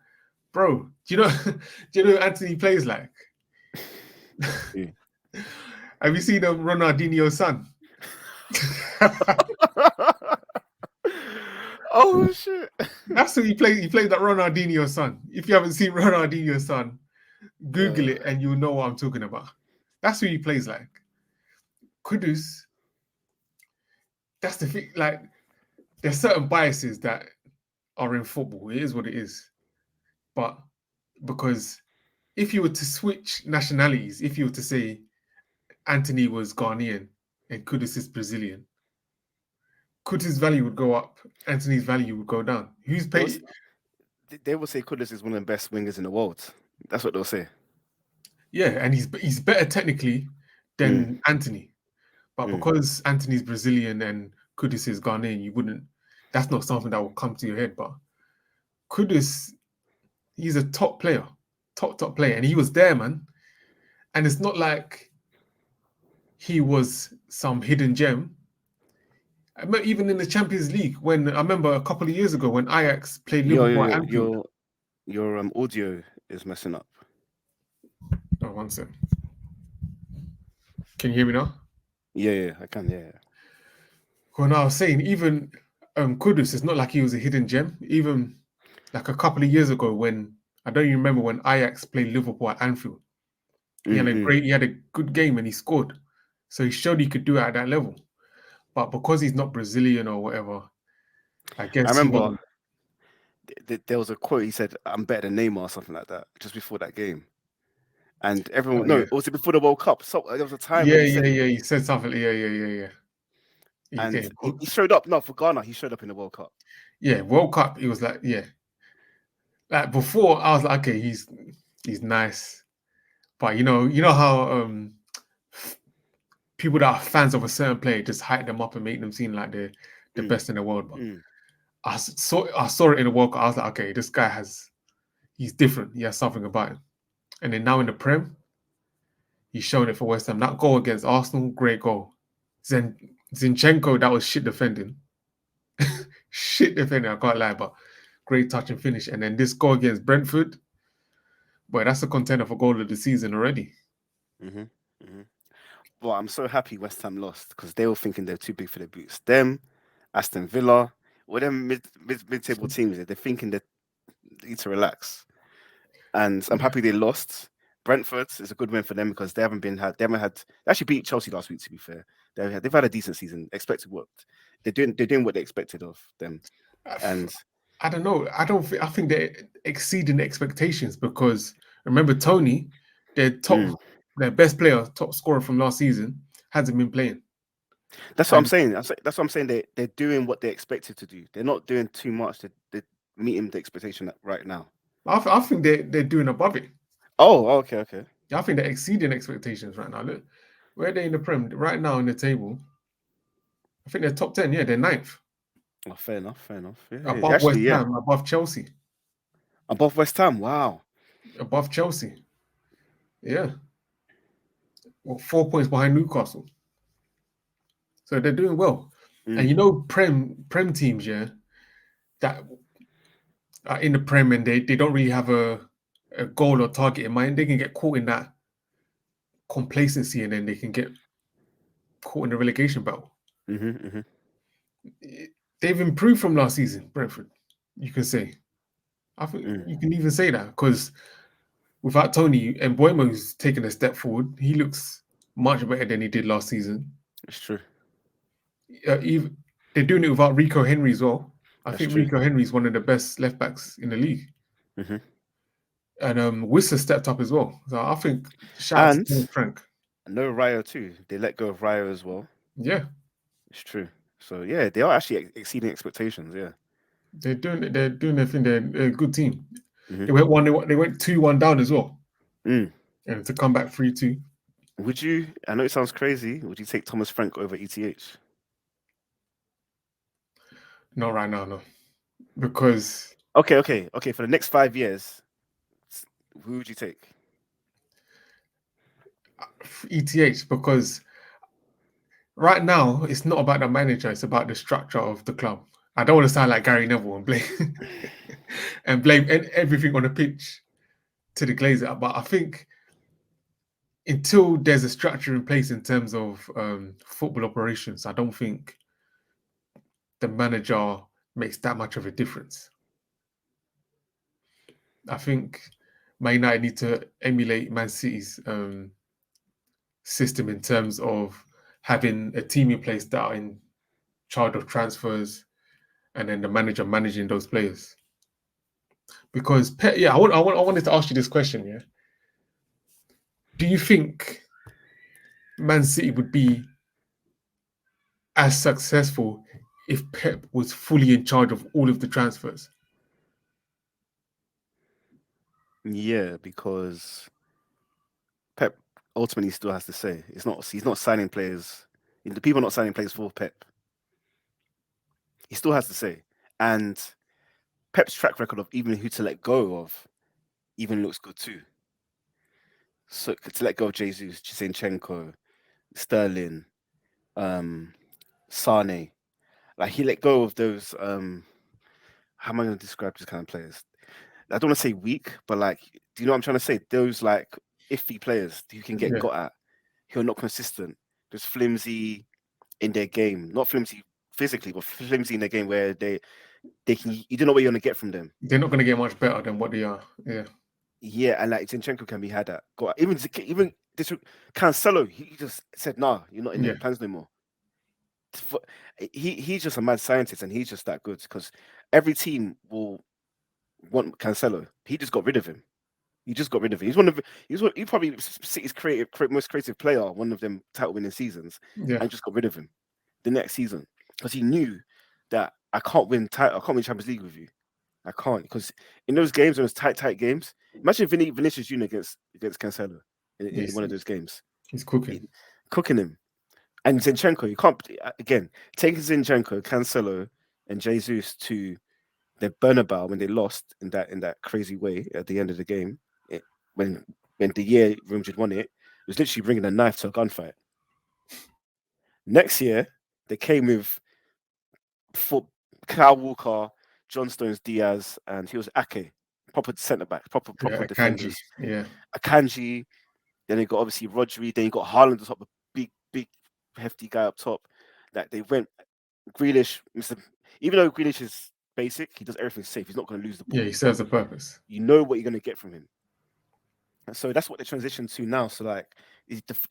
Bro, do you know who Anthony plays like? Yeah. Have you seen Ronaldinho's son? Oh shit! That's who he plays. He plays that Ronaldinho's son. If you haven't seen Ronaldinho's son, Google it and you'll know what I'm talking about. That's who he plays like. Kudus, that's the thing. Like, there's certain biases that are in football. It is what it is. But because if you were to switch nationalities, if you were to say Anthony was Ghanaian and Kudus is Brazilian, Kudus' value would go up, Anthony's value would go down. Who's paid? They will say Kudus is one of the best wingers in the world. That's what they'll say. Yeah, and he's better technically than Anthony. But because Anthony's Brazilian and Kudus is Ghanaian, that's not something that will come to your head. But Kudus, he's a top player, top player. And he was there, man. And it's not like he was some hidden gem. Even in the Champions League, when I remember a couple of years ago when Ajax played Your Liverpool at your Anfield. your your audio is messing up. Oh, one sec. Can you hear me now? Yeah, I can. Yeah. When I was saying, even Kudus, it's not like he was a hidden gem. Even like a couple of years ago, when I don't even remember when Ajax played Liverpool at Anfield, Mm-mm. he had a good game and he scored. So he showed he could do it at that level. But because he's not Brazilian or whatever, I I guess he remember wasn't. there was a quote. He said, "I'm better than Neymar," or something like that, just before that game. And everyone, Oh no, yeah, or was it before the World Cup? So there was a time when yeah, he said yeah, it, yeah. He said something. Yeah. He and getting he cooked. showed up. No, for Ghana, he showed up in the World Cup. Yeah, World Cup. He was like, yeah. Like before, I was like, okay, he's nice, but you know how people that are fans of a certain player just hype them up and make them seem like they're the Mm, best in the world. But mm, I saw it in the World Cup. I was like, okay, this guy he's different. He has something about him. And then now in the Prem, he's showing it for West Ham. That goal against Arsenal, great goal. Zinchenko, that was shit defending. Shit defending, I can't lie, but great touch and finish. And then this goal against Brentford, boy, that's a contender for goal of the season already. mm-hmm, mm-hmm. Well, I'm so happy West Ham lost because they were thinking they're too big for their boots. Them, Aston Villa, all them mid table teams, they're thinking they need to relax. And I'm Yeah. happy they lost. Brentford is a good win for them because they haven't had they actually beat Chelsea last week. To be fair, they've had a decent season. Expected what they're doing what they expected of them. And I don't know. I think they're exceeding expectations because remember Tony, their mm, their best player, top scorer from last season, hasn't been playing. that's what I'm And saying. That's what I'm saying. They're doing what they expected to do. They're not doing too much. They're meeting the expectation right now. I think they're doing above it. Oh, okay. I think they're exceeding expectations right now. Look, where are they in the Prem right now in the table? I think they're top 10. Yeah, they're ninth, Oh, fair enough. Yeah. above Actually, West yeah. Ham, above Chelsea, Above West Ham. Wow. above Chelsea. Yeah, well, 4 points behind Newcastle. So they're doing well. And Mm, Prem teams, yeah, that are in the Prem and they don't really have a goal or target in mind, they can get caught in that complacency and then they can get caught in the relegation battle. mm-hmm. They've improved from last season, Brentford. You can say. I think Mm. you can even say that because without Tony and Boimo's taken a step forward, he looks much better than he did last season. It's true. Even, they're doing it without Rico Henry as well. I That's think true. Rico Henry is one of the best left backs in the league. Hmm. And Wissa stepped up as well. So I think shout out to And Thomas Frank. no Ryo too. They let go of Ryo as well. Yeah, It's true. So yeah, they are actually exceeding expectations. Yeah. they're doing it. They're doing their thing. They're a good team. Hmm. They went one. They went 2-1 down as well, Mm. and to come back 3-2. Would you? I know it sounds crazy. Would you take Thomas Frank over ETH? Not right now, no, because Okay. For the next 5 years, who would you take? ETH. Because right now it's not about the manager; it's about the structure of the club. I don't want to sound like Gary Neville and blame and blame everything on the pitch to the Glazer, but I think until there's a structure in place in terms of football operations, I don't think the manager makes that much of a difference. I think Man United need to emulate Man City's system in terms of having a team in place that are in charge of transfers and then the manager managing those players. Because I wanted to ask you this question. Yeah, do you think Man City would be as successful if Pep was fully in charge of all of the transfers? Yeah, because Pep ultimately still has to say it's not. He's not signing players. The people are not signing players for Pep. He still has to say, and Pep's track record of even who to let go of even looks good too. So to let go of Jesus, Zinchenko, Sterling, um, Sane. Like he let go of those. How am I going to describe these kind of players? I don't want to say weak, but like, do you know what I'm trying to say? Those like iffy players who can get Yeah, got at, who are not consistent, just flimsy in their game, not flimsy physically, but flimsy in their game where they can you don't know what you're gonna get from them. they're not going to get much better than what they are. Yeah, Yeah, and like Zinchenko can be had at. Got even this Cancelo, he just said, "Nah, you're not in the yeah, plans no more." F- he's just a mad scientist, and he's just that good because every team will want Cancelo. He just got rid of him. He just got rid of him. He probably City's most creative player, one of them title winning seasons, yeah, and just got rid of him the next season because he knew that I can't win Champions League with you. I can't because in those games, those tight games, imagine Vinicius Junior against Cancelo in he's, one of those games, he's cooking. It- cooking him. And Zinchenko, you can't again take Zinchenko, Cancelo, and Jesus to the Bernabeu when they lost in that crazy way at the end of the game. When the year Real Madrid won it, it was literally bringing a knife to a gunfight. Next year, they came with for Kyle Walker, John Stones, Diaz, and he was Ake, proper centre back, proper Yeah, Kanji. defenders. Yeah, Akanji, then they got obviously Rodri, then you got Haaland on top, a big hefty guy up top. That they went Grealish, Mr. Even though Grealish is basic, he does everything safe. He's not going to lose the yeah, ball, he but serves a purpose. you know what you're going to get from him. And so that's what they transitioned to now. So like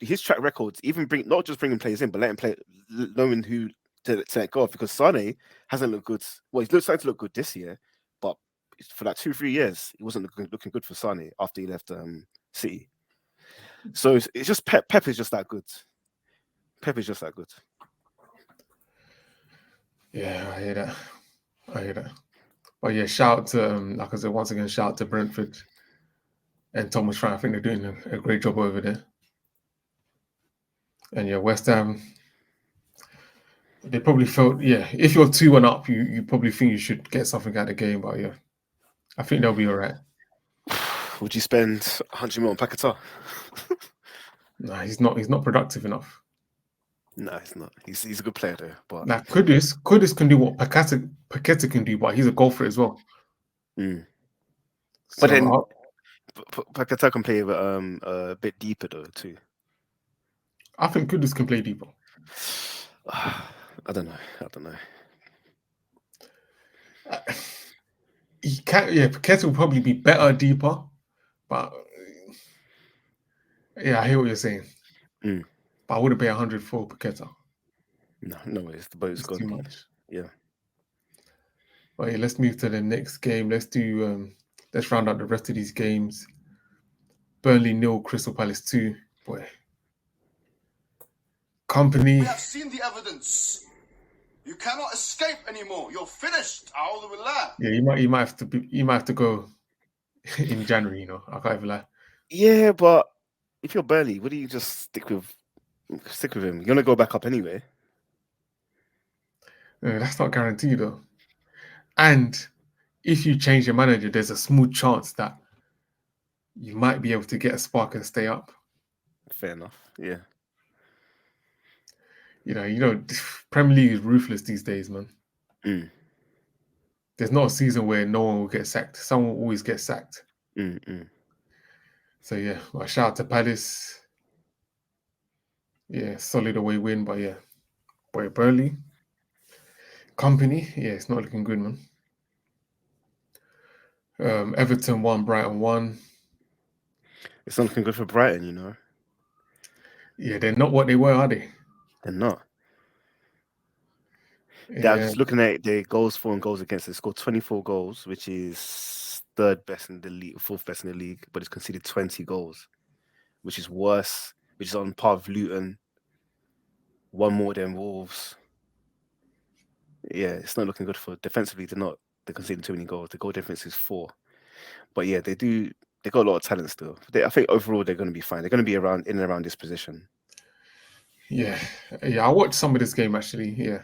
his track records, even not just bringing players in, but letting play, knowing who to let go of. Because Sane hasn't looked good. Well, he's starting to look good this year, but for like 2-3 years, he wasn't looking good for Sane after he left City. So it's just Pep is just that good. Pep is just that good. Yeah, I hear that. I hear that. But yeah, shout out to like I said once again, shout out to Brentford and Thomas Frank. I think they're doing a great job over there. And yeah, West Ham, they probably felt, yeah, if you're 2-1 up, you probably think you should get something out of the game. But yeah, I think they'll be all right. Would you spend 100 million on Paquetá? Nah, he's not productive enough. No, he's not. He's a good player though, but Now Kudus can do what Paqueta can do, but he's a golfer as well. mm. But So then Paquetá can play a bit deeper though too. I think Kudus can play deeper. I don't know. I don't know. He can, yeah, Paqueta will probably be better deeper, but yeah, I hear what you're saying. Mm. But I wouldn't pay 100 for Paqueta. No way. The boat's It's too gone. much. Yeah. But yeah, let's move to the next game. Let's round out the rest of these games. Burnley 0, Crystal Palace 2. Boy. Company. We have seen the evidence. You cannot escape anymore. You're finished. A'udhu billah. Yeah, you might have to go in January, I can't even lie. Yeah, but if you're Burnley, would you just stick with him? You're gonna go back up anyway. That's not guaranteed though. And if you change your manager, there's a small chance that you might be able to get a spark and stay up. Fair enough. Yeah. Premier League is ruthless these days, man. Mm. There's not a season where no one will get sacked. Someone will always get sacked. So yeah, well, shout out to Palace. Yeah, solid away win, but yeah, boy, Burnley. Company, yeah, it's not looking good, man. Everton 1, Brighton 1. It's not looking good for Brighton, Yeah, they're not what they were, are they? They're not. Yeah, I was Yeah, just looking at their goals for and goals against. They scored 24 goals, which is third best in the league, fourth best in the league, but it's conceded 20 goals, which is worse, which is on par with Luton, one more than Wolves. Yeah, it's not looking good for defensively. They're conceding too many goals. The goal difference is 4. But yeah, they got a lot of talent still. I think overall they're going to be fine. They're going to be in and around this position. yeah. I watched some of this game actually. Yeah,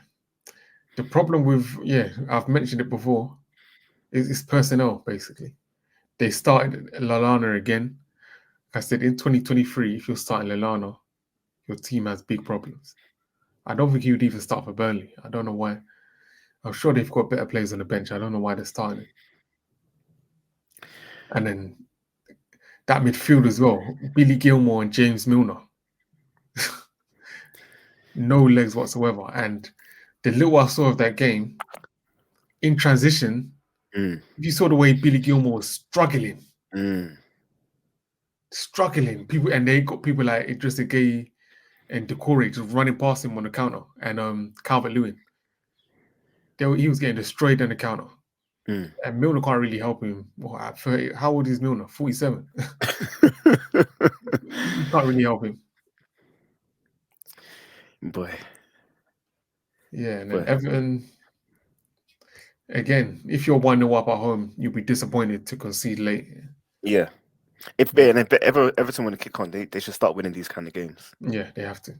the problem with I've mentioned it before, is personnel basically. They started Lallana again. Like I said in 2023, if you're starting Lallana, your team has big problems. I don't think he would even start for Burnley. I don't know why. I'm sure they've got better players on the bench. I don't know why they're starting it. And then that midfield as well, Billy Gilmore and James Milner. No legs whatsoever. And the little I saw of that game, in transition, you saw the way Billy Gilmore was struggling. People, and they got people like Idrissa Gueye and Decore just running past him on the counter, and Calvert-Lewin. He was getting destroyed on the counter. And Milner can't really help him. Well, at 30, how old is Milner? 47. You can't really help him. Boy. Yeah, and then Everton, again, if you're 1-0 up at home, you'll be disappointed to concede late. Yeah. If Everton want to kick on, they should start winning these kind of games. Yeah, they have to.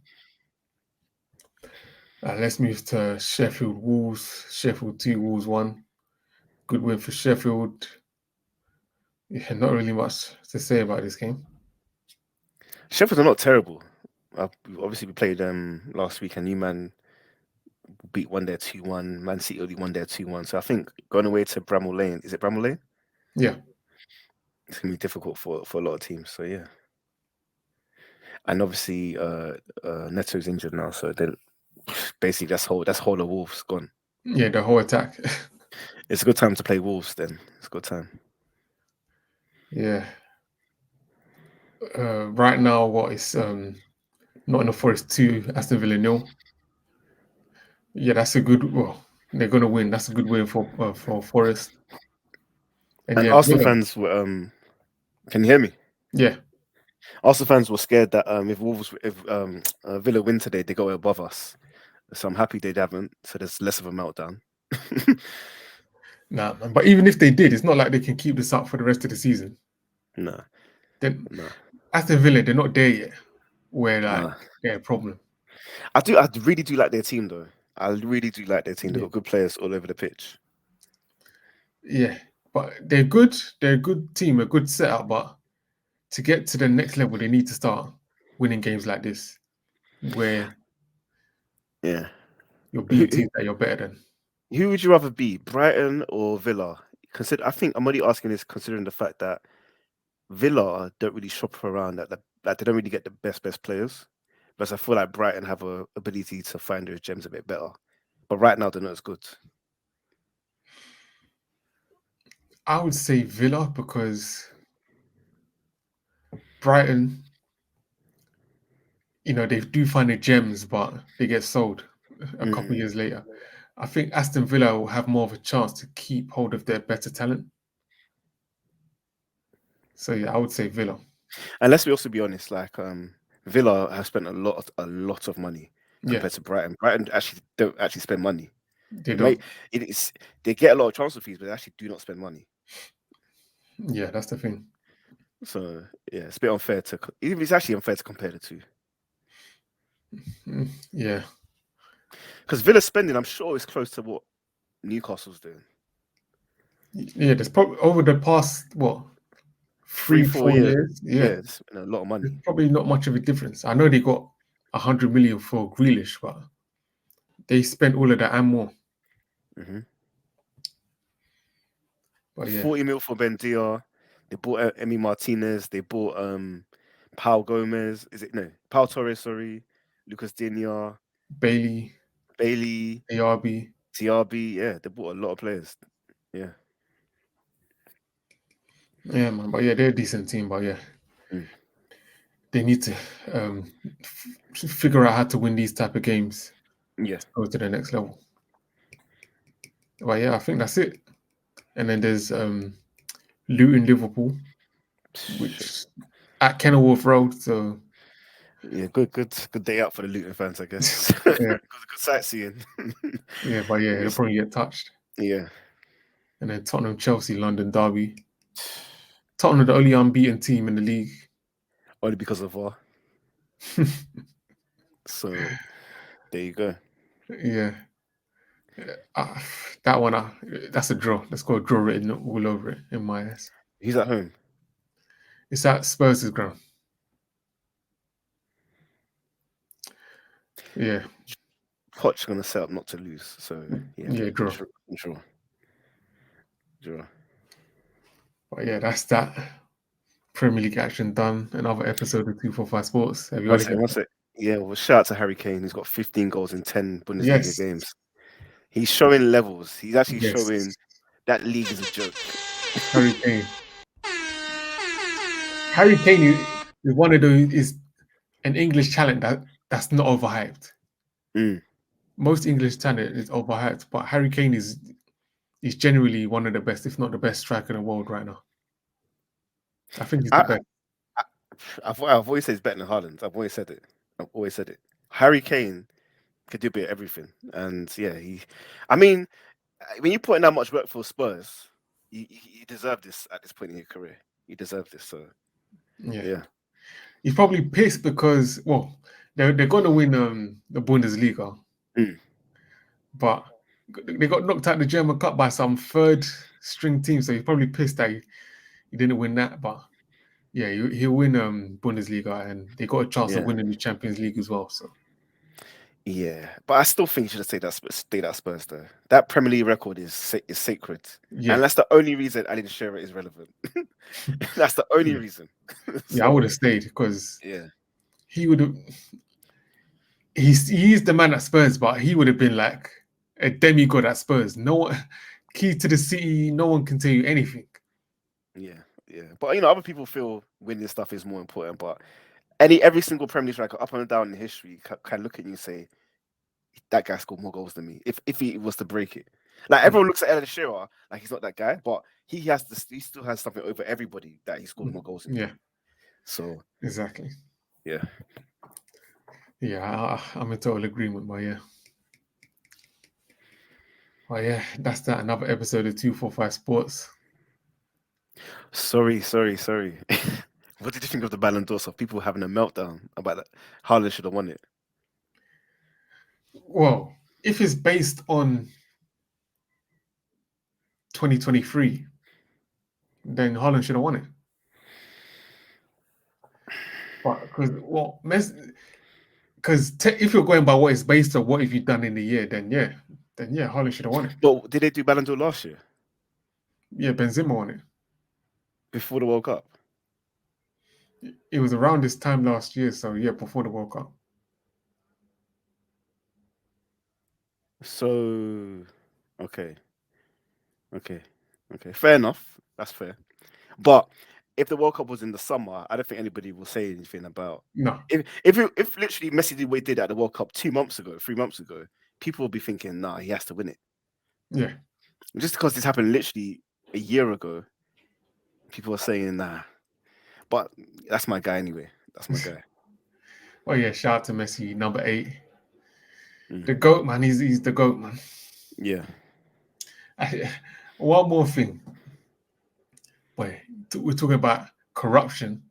Let's move to Sheffield Wolves. Sheffield 2, Wolves 1. Good win for Sheffield. Yeah, not really much to say about this game. Sheffield are not terrible. Obviously, we played last week, and Newman beat one there 2-1. Man City only won there 2-1. So I think going away to Bramall Lane, is it Bramall Lane? Yeah. It's gonna be difficult for a lot of teams. So yeah. And obviously, Neto's injured now, so then basically that's whole of Wolves gone. Yeah, the whole attack. It's a good time to play Wolves. Then it's a good time. Yeah. Right now, what is Nottingham Forest 2, Aston Villa 0. Yeah, that's a good. Well, they're gonna win. That's a good win for Forest. And yeah, Arsenal Villa, fans were. Can you hear me? Yeah. Arsenal fans were scared that if Villa win today, they go above us. So I'm happy they haven't. So there's less of a meltdown. Nah, man. But even if they did, it's not like they can keep this up for the rest of the season. No. Then Aston Villa, they're not there yet. Where they're a problem. I really do like their team though. I really do like their team. They've got good players all over the pitch. Yeah, but they're good. They're a good team, a good setup. But to get to the next level, they need to start winning games like this, where you're beating teams that you're better than. Who would you rather be, Brighton or Villa? I think I'm only asking this considering the fact that Villa don't really shop around that they don't really get the best players. But I feel like Brighton have a ability to find those gems a bit better. But right now they're not as good. I would say Villa because Brighton, they do find the gems, but they get sold a couple of years later. I think Aston Villa will have more of a chance to keep hold of their better talent. So yeah, I would say Villa. And let's also be honest, like Villa have spent a lot of money compared to Brighton. Brighton actually don't spend money. They get a lot of transfer fees, but they actually do not spend money. Yeah, that's the thing. So yeah, it's a bit unfair it's actually unfair to compare the two. Yeah. Because Villa's spending, I'm sure, is close to what Newcastle's doing. Yeah, there's probably over the past 3-4 years. Yeah, it's a lot of money. There's probably not much of a difference. I know they got 100 million for Grealish, but they spent all of that and more. But 40 mil for Bendia. They bought Emi Martinez. They bought Pau Gomez. Pau Torres, sorry. Lucas Digne. Bailey. TRB. Yeah, they bought a lot of players. Yeah. Yeah, man. But yeah, they're a decent team. But yeah, they need to figure out how to win these type of games. Yeah. To go to the next level. But yeah, I think that's it. And then there's Luton Liverpool, which at Kenilworth Road. So yeah, good day out for the Luton fans, I guess. good sightseeing. Yeah, but yeah, they'll probably get touched. Yeah. And then Tottenham, Chelsea, London derby. Tottenham are the only unbeaten team in the league. Only because of VAR. So there you go. Yeah. That one, that's a draw. Let's go draw written all over it in my eyes. He's at home. It's at Spurs' ground. Yeah. Poch going to set up not to lose. So yeah, Yeah, draw. Draw. But yeah, that's that. Premier League action done. Another episode of 245 Sports. Have you got One sec. Yeah, well, shout out to Harry Kane. He's got 15 goals in 10 Bundesliga Yes. games. He's showing levels. He's actually Yes. showing that league is a joke. Harry Kane. Harry Kane is one of those, is an English talent that's not overhyped. Most English talent is overhyped, but Harry Kane is generally one of the best, if not the best striker in the world right now. I think he's the best. I've always said he's better than Haaland. I've always said it. Harry Kane could do a bit of everything, and yeah, I mean, when you put in that much work for Spurs, you deserve this at this point in your career. You deserve this. So yeah. He's probably pissed because, well, they're going to win the Bundesliga, but they got knocked out the German Cup by some third string team, so he's probably pissed that he didn't win that. But yeah, he'll win Bundesliga, and they got a chance of winning the Champions League as well. So yeah, but I still think you should have stayed at Spurs though. That Premier League record is sacred, and that's the only reason Alan Shearer is relevant. That's the only reason. So, I would have stayed because he would have. He's the man at Spurs, but he would have been like a demigod at Spurs. No one, key to the city. No one can tell you anything. Yeah. But other people feel winning stuff is more important. But every single Premier League striker up and down in history can look at you and say that guy scored more goals than me. If he was to break it, like everyone looks at Alan Shearer like he's not that guy, but he still has something over everybody that he scored more goals than. Yeah. So exactly. Yeah. Yeah, I'm in total agreement, but yeah. Oh yeah, that's that. Another episode of 245 Sports. Sorry. What did you think of the Ballon d'Or? Of people having a meltdown about that? Haaland should have won it. Well, if it's based on 2023, then Haaland should have won it. But if you're going by what it's based on, what have you done in the year? Then yeah, Haaland should have won it. But did they do Ballon d'Or last year? Yeah, Benzema won it before the World Cup. It was around this time last year, so yeah, before the World Cup. So, okay, fair enough. That's fair. But if the World Cup was in the summer, I don't think anybody will say anything about. No. If literally Messi did what he did at the World Cup 3 months ago, people will be thinking, nah, he has to win it. Yeah. Just because this happened literally a year ago, people are saying nah. But that's my guy anyway. That's my guy. Well, yeah, shout out to Messi, number 8. The GOAT, man. He's the GOAT, man. Yeah. One more thing. Wait, we're talking about corruption.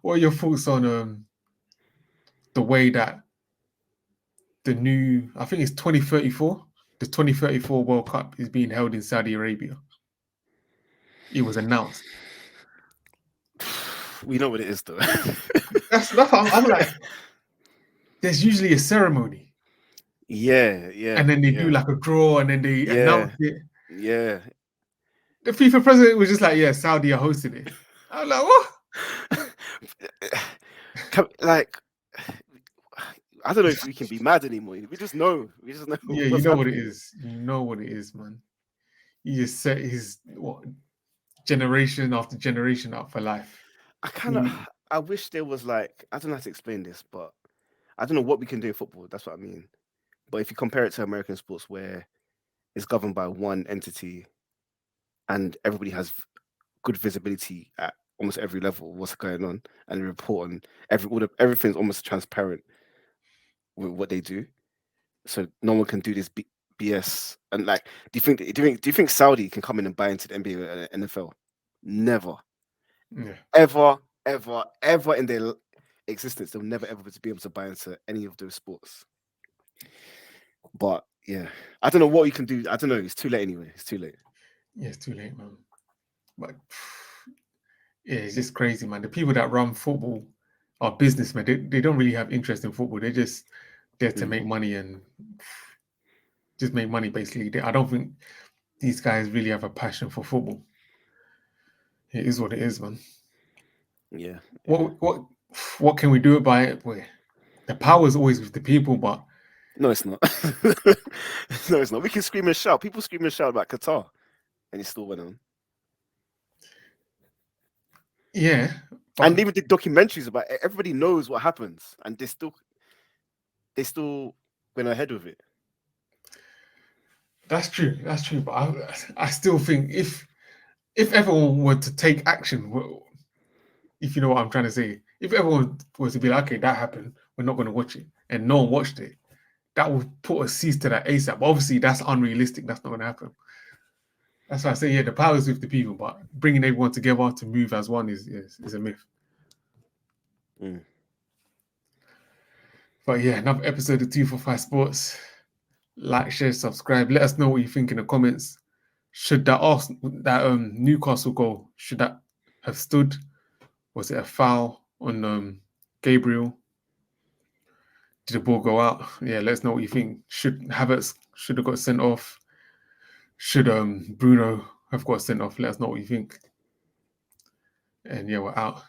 What are your thoughts on the way that the new, I think it's 2034, the 2034 World Cup is being held in Saudi Arabia? It was announced. We know what it is, though. That's I'm like, there's usually a ceremony. Yeah. And then they do like a draw, and then they announce it. Yeah. The FIFA president was just like, yeah, Saudi are hosting it. I'm like, what? Like, I don't know if we can be mad anymore. We just know. Yeah, you know what it is. You know what it is, man. He just set his generation after generation up for life. I wish there was like, I don't know how to explain this, but I don't know what we can do in football. That's what I mean. But if you compare it to American sports, where it's governed by one entity and everybody has good visibility at almost every level, what's going on, and report on everything's almost transparent with what they do. So no one can do this BS. And like, do you think Saudi can come in and buy into the NBA and NFL? Never. Yeah. Ever in their existence, they'll never ever be able to buy into any of those sports. But yeah, I don't know what you can do. I don't know. It's too late anyway. It's too late. Yeah, it's too late, man. But yeah, it's just crazy, man. The people that run football are businessmen. They don't really have interest in football. They just there to make money and just make money, basically. I don't think these guys really have a passion for football. It is what it is, man. Yeah. What can we do about it? Well, the power is always with the people, but No, it's not. No, it's not. We can scream and shout. People scream and shout about Qatar, and it still went on. yeah. And even the documentaries about it, everybody knows what happens, and they still went ahead with it. That's true. That's true. But I still think if everyone were to take action, if you know what I'm trying to say, if everyone was to be like, okay, that happened, we're not going to watch it, and no one watched it, that would put a cease to that ASAP. Obviously, that's unrealistic. That's not going to happen. That's why I say, yeah, the power is with the people, but bringing everyone together to move as one is a myth. Mm. But yeah, another episode of 245 Sports. Like, share, subscribe. Let us know what you think in the comments. Should that Newcastle goal, should that have stood? Was it a foul on Gabriel? Did the ball go out? Yeah, let us know what you think. Should Havertz have got sent off? Should Bruno have got sent off? Let us know what you think. And yeah, we're out.